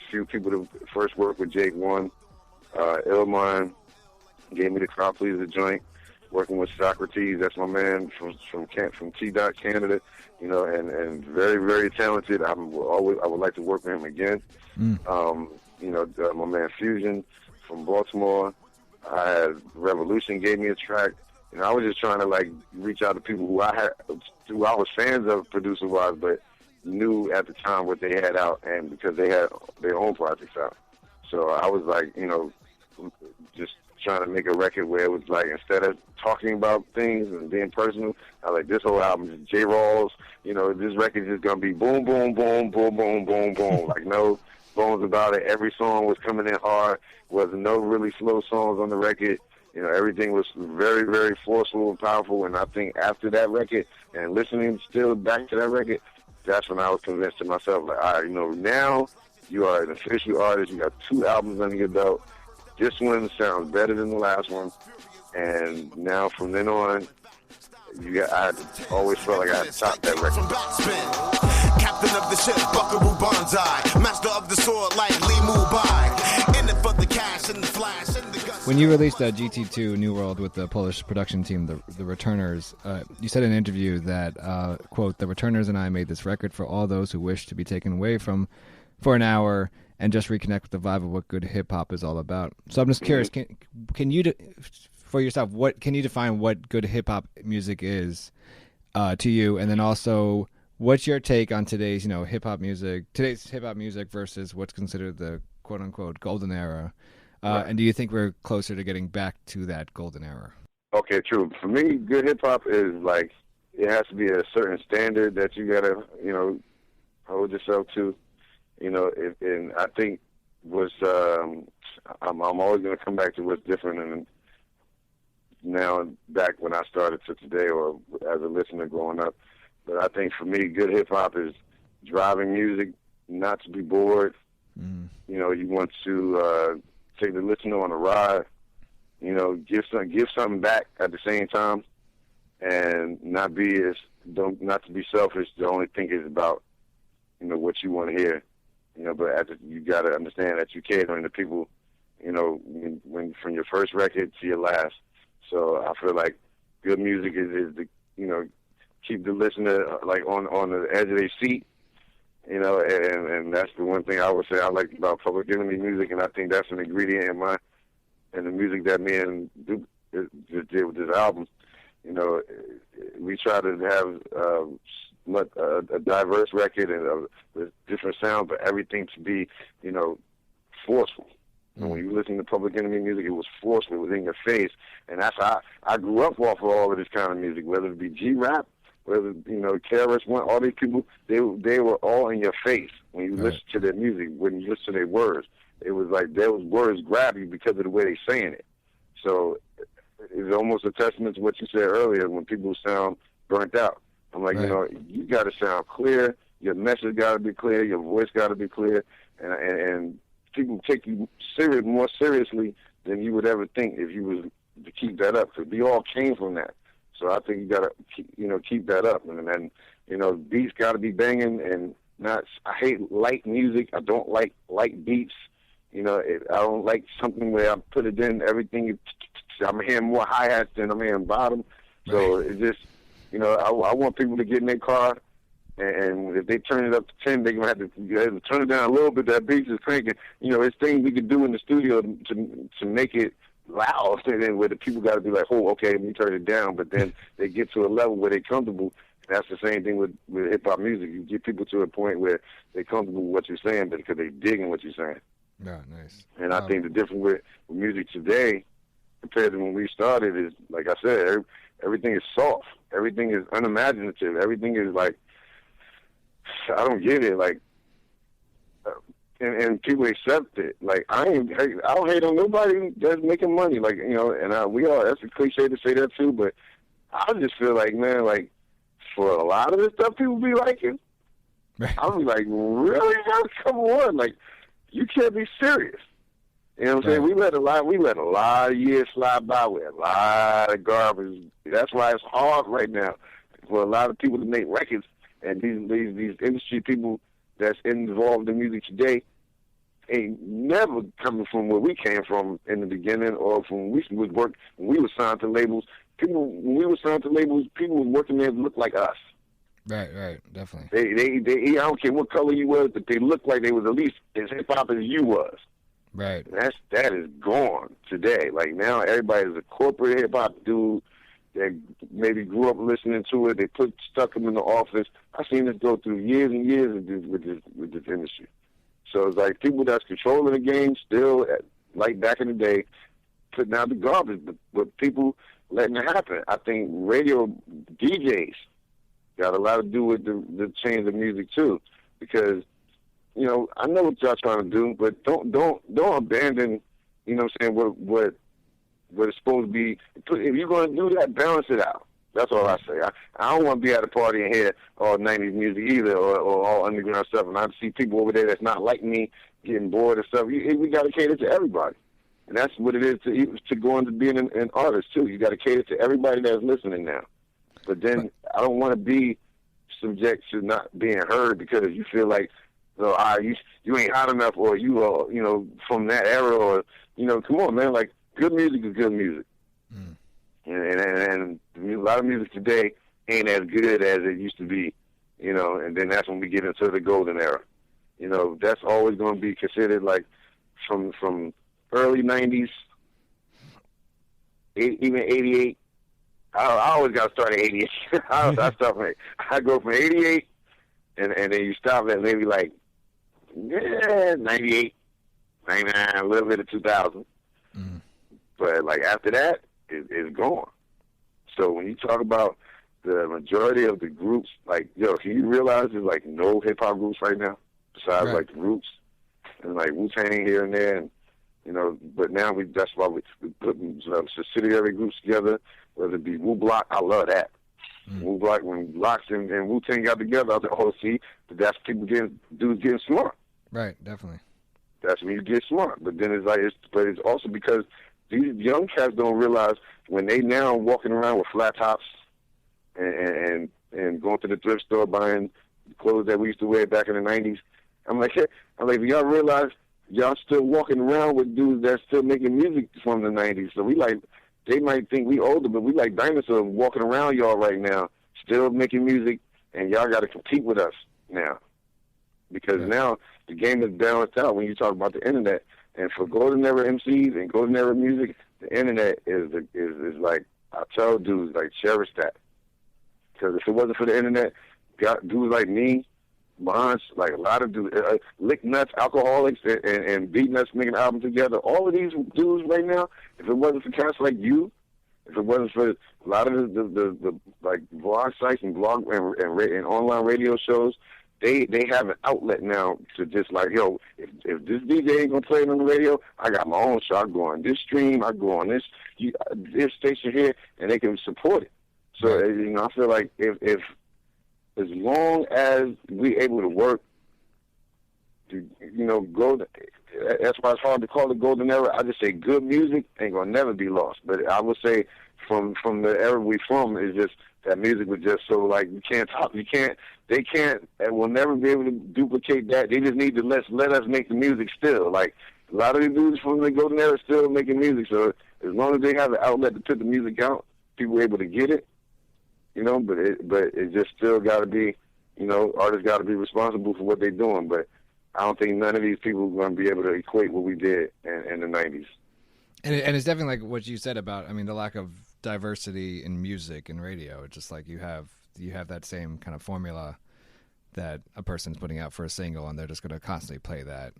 few people to first work with Jake One, Illmind, gave me the Crowd Pleaser joint. Working with Socrates, that's my man from T-Dot, Canada, you know, and very, very talented. I would like to work with him again. You know, my man Fusion from Baltimore. I had Revolution gave me a track. You know, I was just trying to like reach out to people who I was fans of producer-wise, but knew at the time what they had out, and because they had their own projects out. So I was like, you know, just trying to make a record where it was like, instead of talking about things and being personal, I like, this whole album is J-Rawls, you know, this record is just going to be boom, boom, boom, boom, boom, boom, boom, like no bones about it. Every song was coming in hard. Was no really slow songs on the record. You know, everything was very, very forceful and powerful, and I think after that record and listening still back to that record, that's when I was convinced to myself, like, all right, you know, now you are an official artist. You got 2 albums under your belt. This one sounds better than the last one, and now from then on, I always felt like I had to top that record. Captain of the ship, Buckaroo Banzai. Master of the sword like Lee Mubai. In it for the cash and the flash and the guts. When you released GT2 New World with the Polish production team, the Returners, you said in an interview that, quote, "The Returners and I made this record for all those who wish to be taken away from for an hour and just reconnect with the vibe of what good hip-hop is all about." So I'm just curious, can you, for yourself, can you define what good hip-hop music is to you? And then also, what's your take on today's hip-hop music versus what's considered the quote-unquote golden era? Right. And do you think we're closer to getting back to that golden era? Okay, true. For me, good hip-hop is like, it has to be a certain standard that you got to, hold yourself to. And I think I'm always going to come back to what's different and now back when I started to today or as a listener growing up. But I think for me, good hip-hop is driving music, not to be bored. Mm. You want to take the listener on a ride, give something back at the same time, and not to be selfish. The only thing is about, what you want to hear. But you got to understand that you're catering to people, when from your first record to your last. So I feel like good music is the, keep the listener like on the edge of their seat, and that's the one thing I would say I like about Public Enemy music, and I think that's an ingredient in the music that me and Duke just did with this album. We try to have a diverse record and with different sounds, but everything to be, forceful. Mm. When you listen to Public Enemy music, it was forceful, it was in your face, and that's how I grew up off of all of this kind of music, whether it be G-Rap, whether, KRS-One, all these people, they were all in your face when you listen to their music, when you listen to their words. It was like those words grab you because of the way they're saying it. So it's almost a testament to what you said earlier when people sound burnt out. I'm like, you got to sound clear. Your message got to be clear. Your voice got to be clear. And people take you more seriously than you would ever think if you was to keep that up. Because we all came from that. So I think you got to, keep that up. And beats got to be banging and not. I hate light music. I don't like light beats. I don't like something where I put it in everything. I'm hearing more hi-hats than I'm hearing bottom. So it just, I want people to get in their car, and if they turn it up to 10, they're going to have to turn it down a little bit. That beat is cranking. It's things we can do in the studio to make it loud, and then where the people got to be like, oh, okay, let me turn it down. But then they get to a level where they're comfortable. That's the same thing with hip-hop music. You get people to a point where they're comfortable with what you're saying because they're digging what you're saying. Yeah, nice. And I think the difference with music today compared to when we started is, like I said, everything is soft. Everything is unimaginative. Everything is like, I don't get it. Like, and people accept it. Like, I don't hate on nobody that's making money. Like, and we all, that's a cliche to say that too, but I just feel like, man, like, for a lot of the stuff people be liking, I'll be like, really? Come on. Like, you can't be serious. You know what I'm saying? We let a lot of years slide by with a lot of garbage. That's why it's hard right now for a lot of people to make records. And these industry people that's involved in music today, ain't never coming from where we came from in the beginning, or from when we would work when we were signed to labels. When we were signed to labels, people was working there that looked like us. Right, definitely. They I don't care what color you was, but they looked like they was at least as hip hop as you was. Right. That is gone today. Like now, everybody's a corporate hip hop dude that maybe grew up listening to it. They stuck them in the office. I've seen this go through years and years with this industry. So it's like people that's controlling the game still, like back in the day, putting out the garbage, but people letting it happen. I think radio DJs got a lot to do with the change of music too, because I know what y'all trying to do, but don't abandon, what I'm saying, what it's supposed to be. If you're going to do that, balance it out. That's all I say. I don't want to be at a party and hear all 90s music either, or all underground stuff, and I see people over there that's not like me getting bored and stuff. We got to cater to everybody. And that's what it is to go into being an artist, too. You got to cater to everybody that's listening now. But then I don't want to be subject to not being heard because you feel like, you ain't hot enough, or you are, from that era, or, come on, man. Like, good music is good music. Mm. And a lot of music today ain't as good as it used to be, and then that's when we get into the golden era. That's always going to be considered like from early 90s, even 88. I always got to start at 88. I go from 88, and then you stop at maybe like 98, 99, a little bit of 2000. Mm. But like after that, it's gone. So when you talk about the majority of the groups, like, can you realize there's like no hip hop groups right now besides like the Roots and like Wu-Tang here and there, and but now that's why we put subsidiary groups together, whether it be Wu Block. I love that. Wu Block, when Locks and Wu-Tang got together, I was like, see, that's dudes getting smart. Right, definitely. That's when you get smart. But then it's also because these young cats don't realize when they now walking around with flat tops and going to the thrift store buying clothes that we used to wear back in the 90s. I'm like, y'all realize y'all still walking around with dudes that's still making music from the 90s. So they might think we older, but we like dinosaurs walking around y'all right now, still making music, and y'all got to compete with us now. Because now the game is balanced out when you talk about the internet. And for golden era MCs and golden era music, the internet is like, I tell dudes, like, cherish that. Because if it wasn't for the internet, dudes like me, Mons, like a lot of dudes, Lick Nuts, Alcoholics, and Beat Nuts making an album together, all of these dudes right now, if it wasn't for cats like you, if it wasn't for a lot of the like blog sites and blog and online radio shows, they have an outlet now to just like, if this DJ ain't gonna play it on the radio, I got my own show. I go on this stream, I go on this station here, and they can support it. So I feel like if as long as we able to work, go. That's why it's hard to call it golden era. I just say good music ain't gonna never be lost. But I would say from the era we from is just that music was just so like they can't and will never be able to duplicate that. They just need to let us make the music still. Like a lot of the dudes from the golden era still making music. So as long as they have an outlet to put the music out, people are able to get it. But it just still got to be, artists got to be responsible for what they're doing. But I don't think none of these people are going to be able to equate what we did in the 90s. And it's definitely like what you said about, the lack of diversity in music and radio. It's just like you have that same kind of formula that a person's putting out for a single, and they're just going to constantly play that.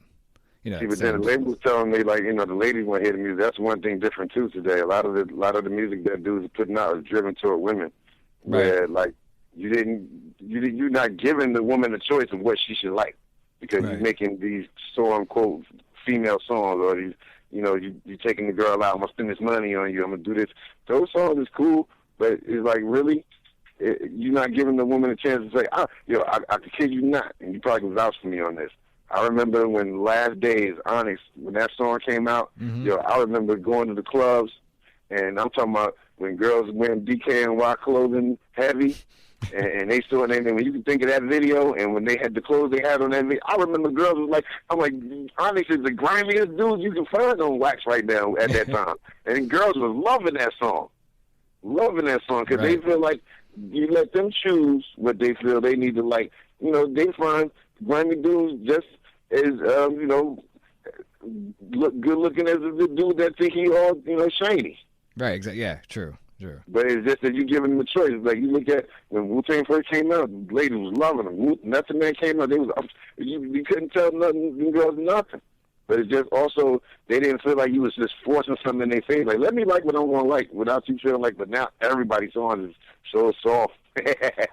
But then the label was telling me, like, the ladies want to hear the music. That's one thing different too today. A lot of the music that dudes are putting out is driven toward women. Where like you're not giving the woman a choice of what she should like, because you're making these so unquote female songs, or these you're taking the girl out. I'm gonna spend this money on you. I'm gonna do this. Those songs is cool, but it's like really, you're not giving the woman a chance to say, I kid you not, and you probably can vouch for me on this. I remember when Last Days, Onyx, when that song came out, I remember going to the clubs, and I'm talking about when girls wearing DKNY clothing heavy, And they saw it, and when you can think of that video, and when they had the clothes they had on that video, I remember girls was like, I'm like, Onyx is the grimiest dude you can find on wax right now at that time. And girls was loving that song. Because they feel like you let them choose what they feel they need to like. You know, they find grimy dudes just as, you know, look good looking as the dude that think he all, you know, shiny. Right, exactly. Yeah, true. But it's just that you give them a choice. It's like you look at when Wu-Tang first came out, the ladies was loving them. Method Man came out, they was you couldn't tell nothing, girls nothing. But it's just also they didn't feel like you was just forcing something in their face. Like, let me like what I want to like without you feeling like. But now everybody's song is so soft.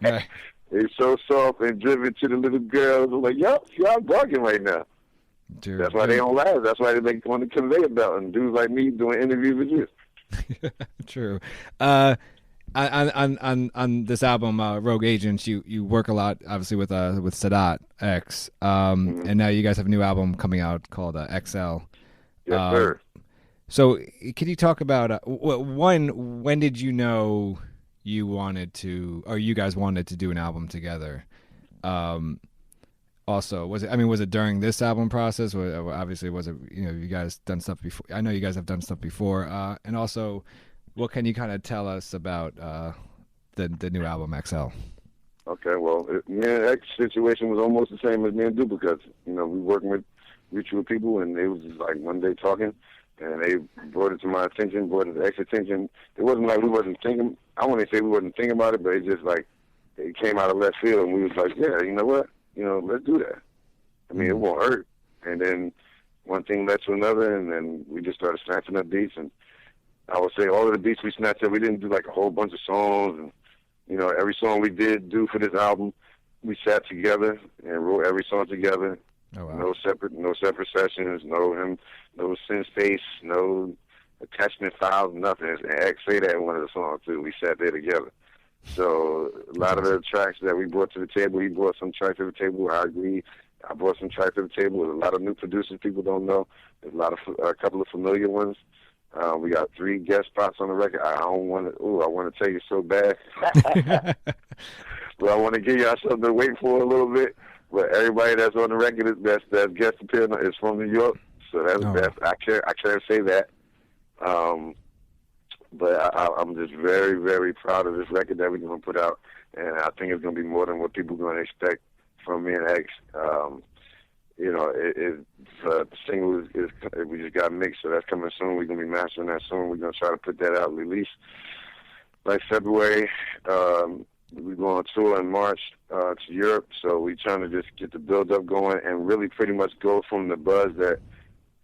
Right. It's so soft and driven to the little girls. I'm like, y'all barking right now. Dude, that's why they don't last. That's why they make on the conveyor belt and dudes like me doing interviews with you. True. On this album, Rogue Agents, you work a lot, obviously, with Sadat X, and now you guys have a new album coming out called XL. Yes, sir. So, can you talk about when did you know you wanted to, or you guys wanted to do an album together? Also, was it during this album process? Obviously, was it, you know, you guys done stuff before? I know you guys have done stuff before. And also, what can you kind of tell us about the new album XL? Okay, well, me and X situation was almost the same as me and Duplicuts. You know, we working with mutual people, and they was just like one day talking, and they brought it to my attention, brought it to X's attention. It wasn't like we wasn't thinking. I wouldn't say we wasn't thinking about it, but it just like it came out of left field, and we was like, yeah, you know what? You know, let's do that. I mean, it won't hurt. And then one thing led to another, and then we just started snatching up beats. And I would say all of the beats we snatched up, we didn't do like a whole bunch of songs. And, you know, every song we did do for this album, we sat together and wrote every song together. Oh, wow. No separate sessions, no synth space, no attachment files, nothing. And X say that in one of the songs, too. We sat there together. So a lot of the tracks that we brought to the table, he brought some tracks to the table. I agree. I brought some tracks to the table. There's a lot of new producers people don't know. There's a couple of familiar ones. We got 3 guest spots on the record. I want to tell you so bad. But I want to give y'all something to wait for a little bit. But everybody that's on the record that's guest appearing is from New York. So that's I can't say that. But I'm just very, very proud of this record that we're going to put out, and I think it's going to be more than what people are going to expect from me and X. You know, the single is we just got mixed, so that's coming soon. We're going to be mastering that soon. We're going to try to put that out, release like February. We're going on tour in March to Europe, so we're trying to just get the build-up going and really pretty much go from the buzz that,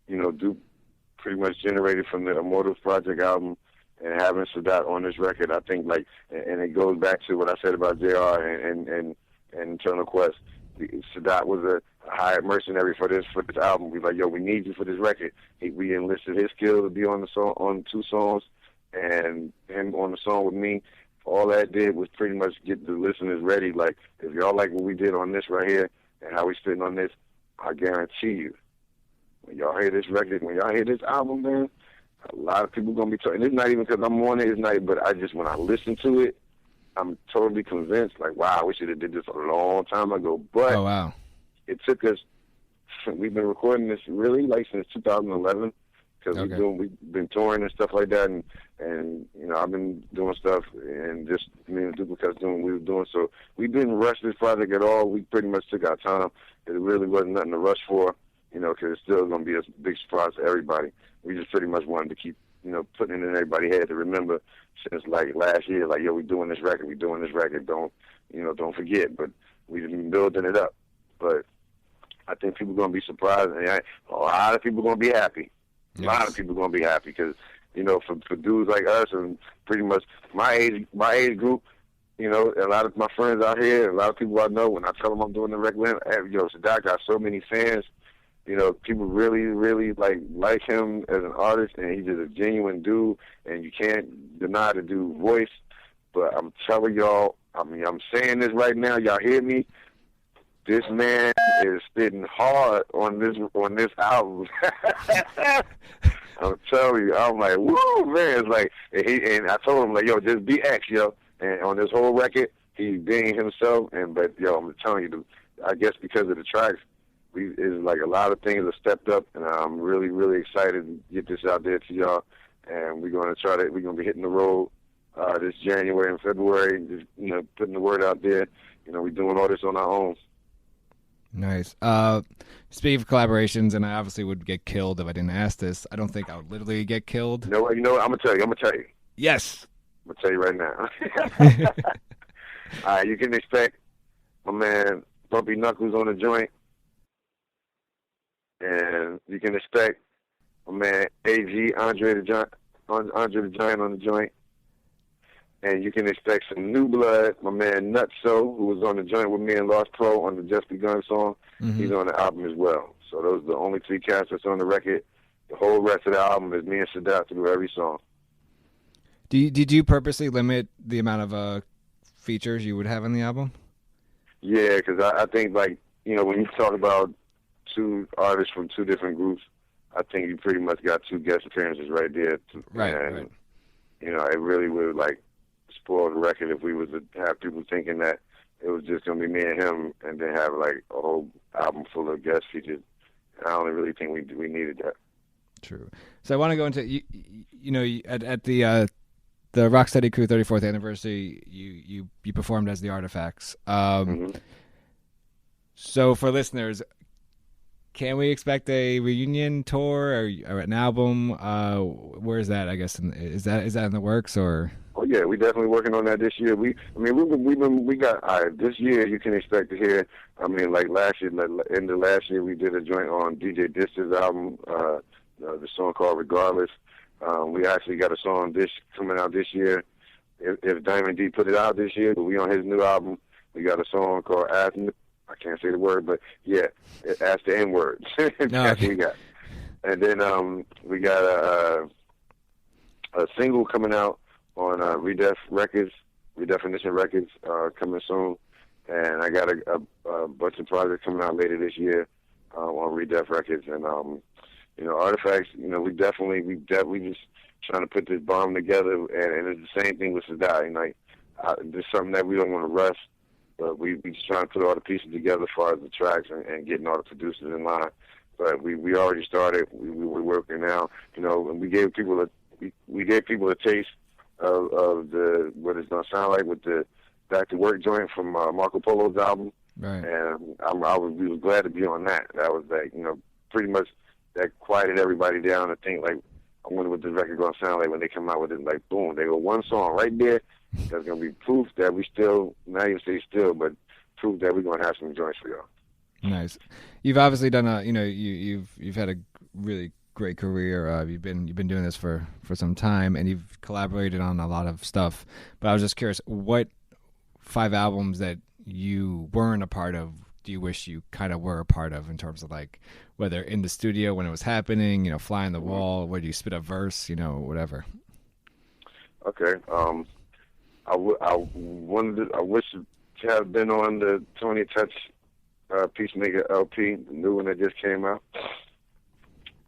you know, Duke pretty much generated from the Immortals Project album and having Sadat on this record. I think, like, and it goes back to what I said about JR and Eternal Quest. Sadat was a hired mercenary for this album. We like, yo, we need you for this record. We enlisted his skill to be on the song, on 2 songs, and him on the song with me. All that did was pretty much get the listeners ready. Like, if y'all like what we did on this right here and how we spitting on this, I guarantee you, when y'all hear this record, when y'all hear this album, man, a lot of people gonna be talking. It's not even because I'm on it. It's not. But when I listen to it, I'm totally convinced. Like, wow, we should have did this a long time ago. But oh, wow, it took us. We've been recording this really like since 2011 because we've been touring and stuff like that, and you know, I've been doing stuff and just me and Duplicuts doing what we were doing. So we didn't rush this project at all. We pretty much took our time. It really wasn't nothing to rush for, you know, because it's still going to be a big surprise to everybody. We just pretty much wanted to keep, you know, putting it in everybody's head to remember since like last year, like, yo, we're doing this record. Don't forget. But we've been building it up. But I think people are going to be surprised. And a lot of people are going to be happy. Yes. A lot of people are going to be happy because, you know, for dudes like us and pretty much my age group, you know, a lot of my friends out here, a lot of people I know, when I tell them I'm doing the record, yo, Sadat got so many fans. You know, people really, really like him as an artist, and he's just a genuine dude, and you can't deny the dude's voice. But I'm telling y'all, I mean, I'm saying this right now, y'all hear me? This man is spitting hard on this album. I'm telling you, I'm like, woo, man. It's like, and I told him, like, yo, just be X, yo. And on this whole record, being himself. But I'm telling you, I guess because of the tracks, it's like a lot of things have stepped up, and I'm really, really excited to get this out there to y'all. And we're gonna be hitting the road this January and February, just putting the word out there. We're doing all this on our own. Nice. Speaking of collaborations, and I obviously would get killed if I didn't ask this. I don't think I would literally get killed. You know what? I'm gonna tell you. Yes. I'm gonna tell you right now. All right, you can expect my man Bumpy Knuckles on the joint, and you can expect my man AG Andre the Giant on the joint. And you can expect some new blood. My man Nutso, who was on the joint with me and Lost Pro on the Just Begun song, he's on the album as well. So those are the only 3 cats that's on the record. The whole rest of the album is me and Sadat to do every song. Did you purposely limit the amount of features you would have on the album? Yeah, because I think, when you talk about 2 artists from 2 different groups, I think you pretty much got 2 guest appearances right there. Right. It really would, spoil the record if we was to have people thinking that it was just going to be me and him and then have, a whole album full of guest features. I don't really think we needed that. True. So I want to go into, at the Rocksteady Crew 34th anniversary, you performed as the Artifacts. So for listeners, can we expect a reunion tour or an album? Where is that? I guess is that in the works or? Oh yeah, we definitely working on that this year. We got this year. You can expect to hear. Last year, end of last year, we did a joint on DJ Dista's album, the song called Regardless. We actually got a song coming out this year. If Diamond D put it out this year, but we on his new album. We got a song called I can't say the word, but yeah, ask the N word. That's what we got. And then we got a single coming out on Redefinition Records coming soon, and I got a bunch of projects coming out later this year on Redef Records, and Artifacts. We just trying to put this bomb together, and it's the same thing with Sadat. There's something that we don't want to rush. But we just trying to put all the pieces together as far as the tracks and getting all the producers in line. But we already started. We're working now. And we gave people a taste of what it's gonna sound like with the Back to Work joint from Marco Polo's album. Right. And we was glad to be on that. That was pretty much that quieted everybody down to think I wonder what the record gonna sound like when they come out with it. Boom, they go one song right there. That's gonna be proof that we still, not even say still, but proof that we're gonna have some joints for y'all. Nice. You've obviously done you've had a really great career. You've been doing this for some time, and you've collaborated on a lot of stuff. But I was just curious, what 5 albums that you weren't a part of do you wish you kind of were a part of in terms of whether in the studio when it was happening, fly on the wall, where do you spit a verse, whatever. Okay. I wish to have been on the Tony Touch Peacemaker LP, the new one that just came out.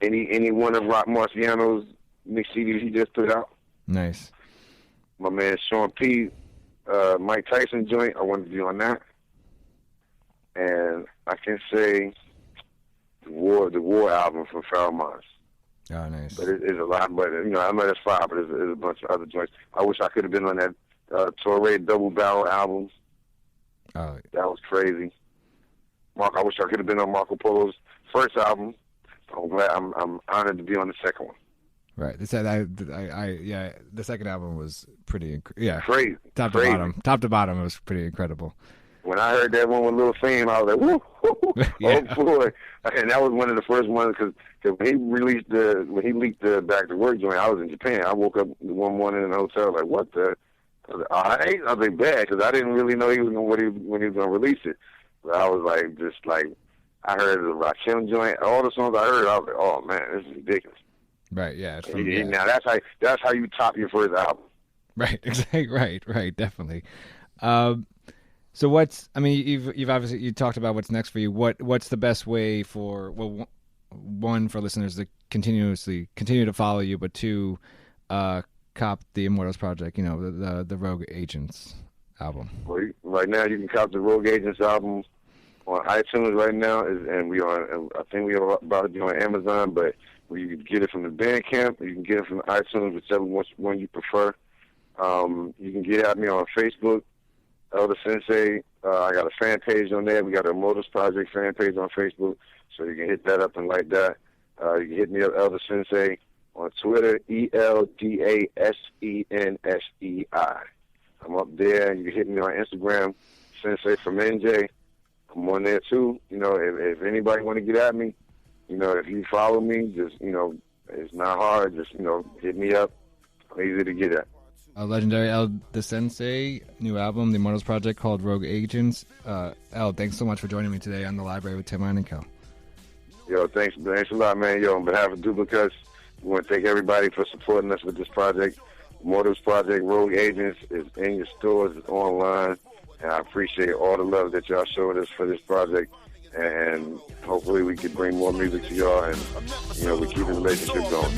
Any one of Rock Marciano's mix CDs he just put out. Nice. My man Sean P, Mike Tyson joint, I wanted to be on that. And I can say the War album from Pharoah Monch. Oh, nice. But it's a lot, but I know that's 5, but there's a bunch of other joints. I wish I could have been on that Torre Double Barrel album. Oh, that was crazy. I wish I could have been on Marco Polo's first album. I'm glad. I'm honored to be on the second one. Right. The second album was pretty crazy. Top to bottom, it was pretty incredible. When I heard that one with Lil Fame, I was like, woo, oh boy. And that was one of the first ones because when he leaked the Back to Work joint, I was in Japan. I woke up one morning in the hotel like, what the? I was like, I was like, bad, because I didn't really know when he was going to release it. But I was I heard the Rakim joint, all the songs I heard, I was like, oh man, this is ridiculous. Right, yeah. Now that's how you top your first album. Right, exactly. Right, definitely. So you've obviously you talked about what's next for you. What's the best way for one for listeners to continue to follow you, but 2, cop the Immortals Project, the Rogue Agents album? Well, right now you can cop the Rogue Agents album on iTunes right now, and I think we are about to be on Amazon, but you can get it from the Bandcamp, you can get it from iTunes, whichever one you prefer. You can get at me on Facebook, Elder Sensei. I got a fan page on there. We got an Immortals Project fan page on Facebook, so you can hit that up and like that. You can hit me up, Elder Sensei, on Twitter, ELDASENSEI. I'm up there. You can hit me on Instagram, Sensei from NJ. I'm on there too. You know, if anybody want to get at me, you know, if you follow me, just, you know, it's not hard. Just, you know, hit me up. I'm easy to get at. Legendary the Sensei, new album, The Immortals Project, called Rogue Agents. El, thanks so much for joining me today on the Library with Tim and Kel. Yo, thanks a lot, man. Yo, on behalf of Duplicuts, we want to thank everybody for supporting us with this project. Immortals Project, Rogue Agents is in your stores, it's online, and I appreciate all the love that y'all showed us for this project. And hopefully we can bring more music to y'all, and, you know, we keep the relationship going.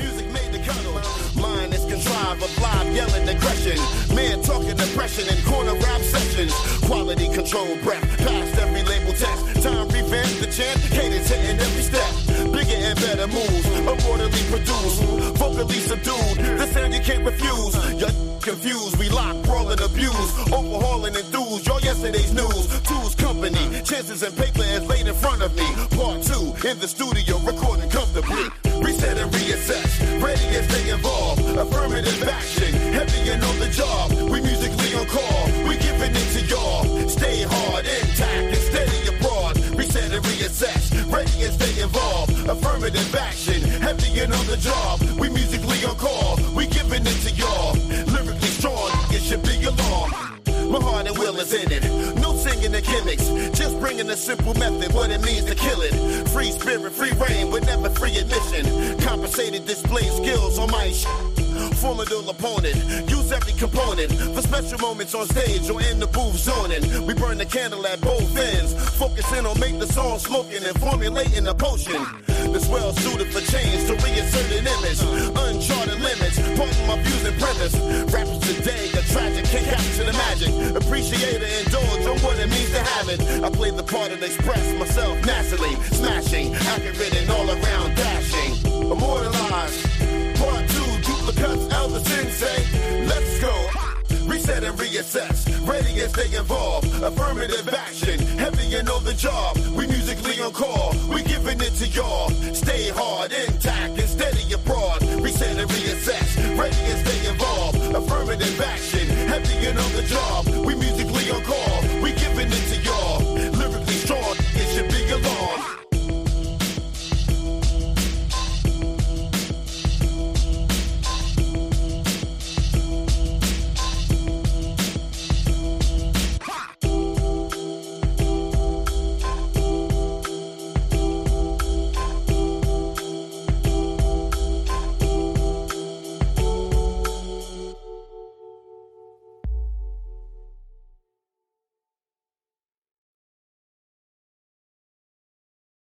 Mine is contrived of live yelling aggression. Man talking depression in corner rap sessions. Quality control breath past every label test. Time revamp the chant, cadence hitting every step. Bigger and better moves, immortally produced, vocally subdued. The sound you can't refuse. You're confused, we lock, brawl and abuse, overhauling enthused. Your yesterday's news, tools company, chances and paper is laid in front of me. Part 2 in the studio, recording comfortably. Reset and reassess, ready as they evolve. Affirmative action, heavy and on the job. We musically on call, we giving it to y'all. Stay hard, intact and steady abroad. Reset and reassess, ready as they evolve. Affirmative action, heavy and on the job. We musically on call, we giving it to y'all. Lyrically strong, it should be along. My heart and will is in it. No singing the gimmicks. Just bringing a simple method, what it means to kill it. Free spirit, free reign, but never free admission. Compensated display skills on my formidable opponent. Use every component for special moments on stage or in the booth zoning. We burn the candle at both ends. Focusing on make the song smoking and formulating a potion. That's well suited for change to reassert an image. Uncharted limits, pointing my views and premise. Rappers today are tragic, can't capture the magic. Appreciate and indulge on what it means to have it. I play the part and express myself naturally. Smashing, accurate and all around dashing. Immortalized. Part 2, Duplicuts, Elder Sensei. Let's go. Reset and reassess, ready as they evolve. Affirmative action, heavy and on the job.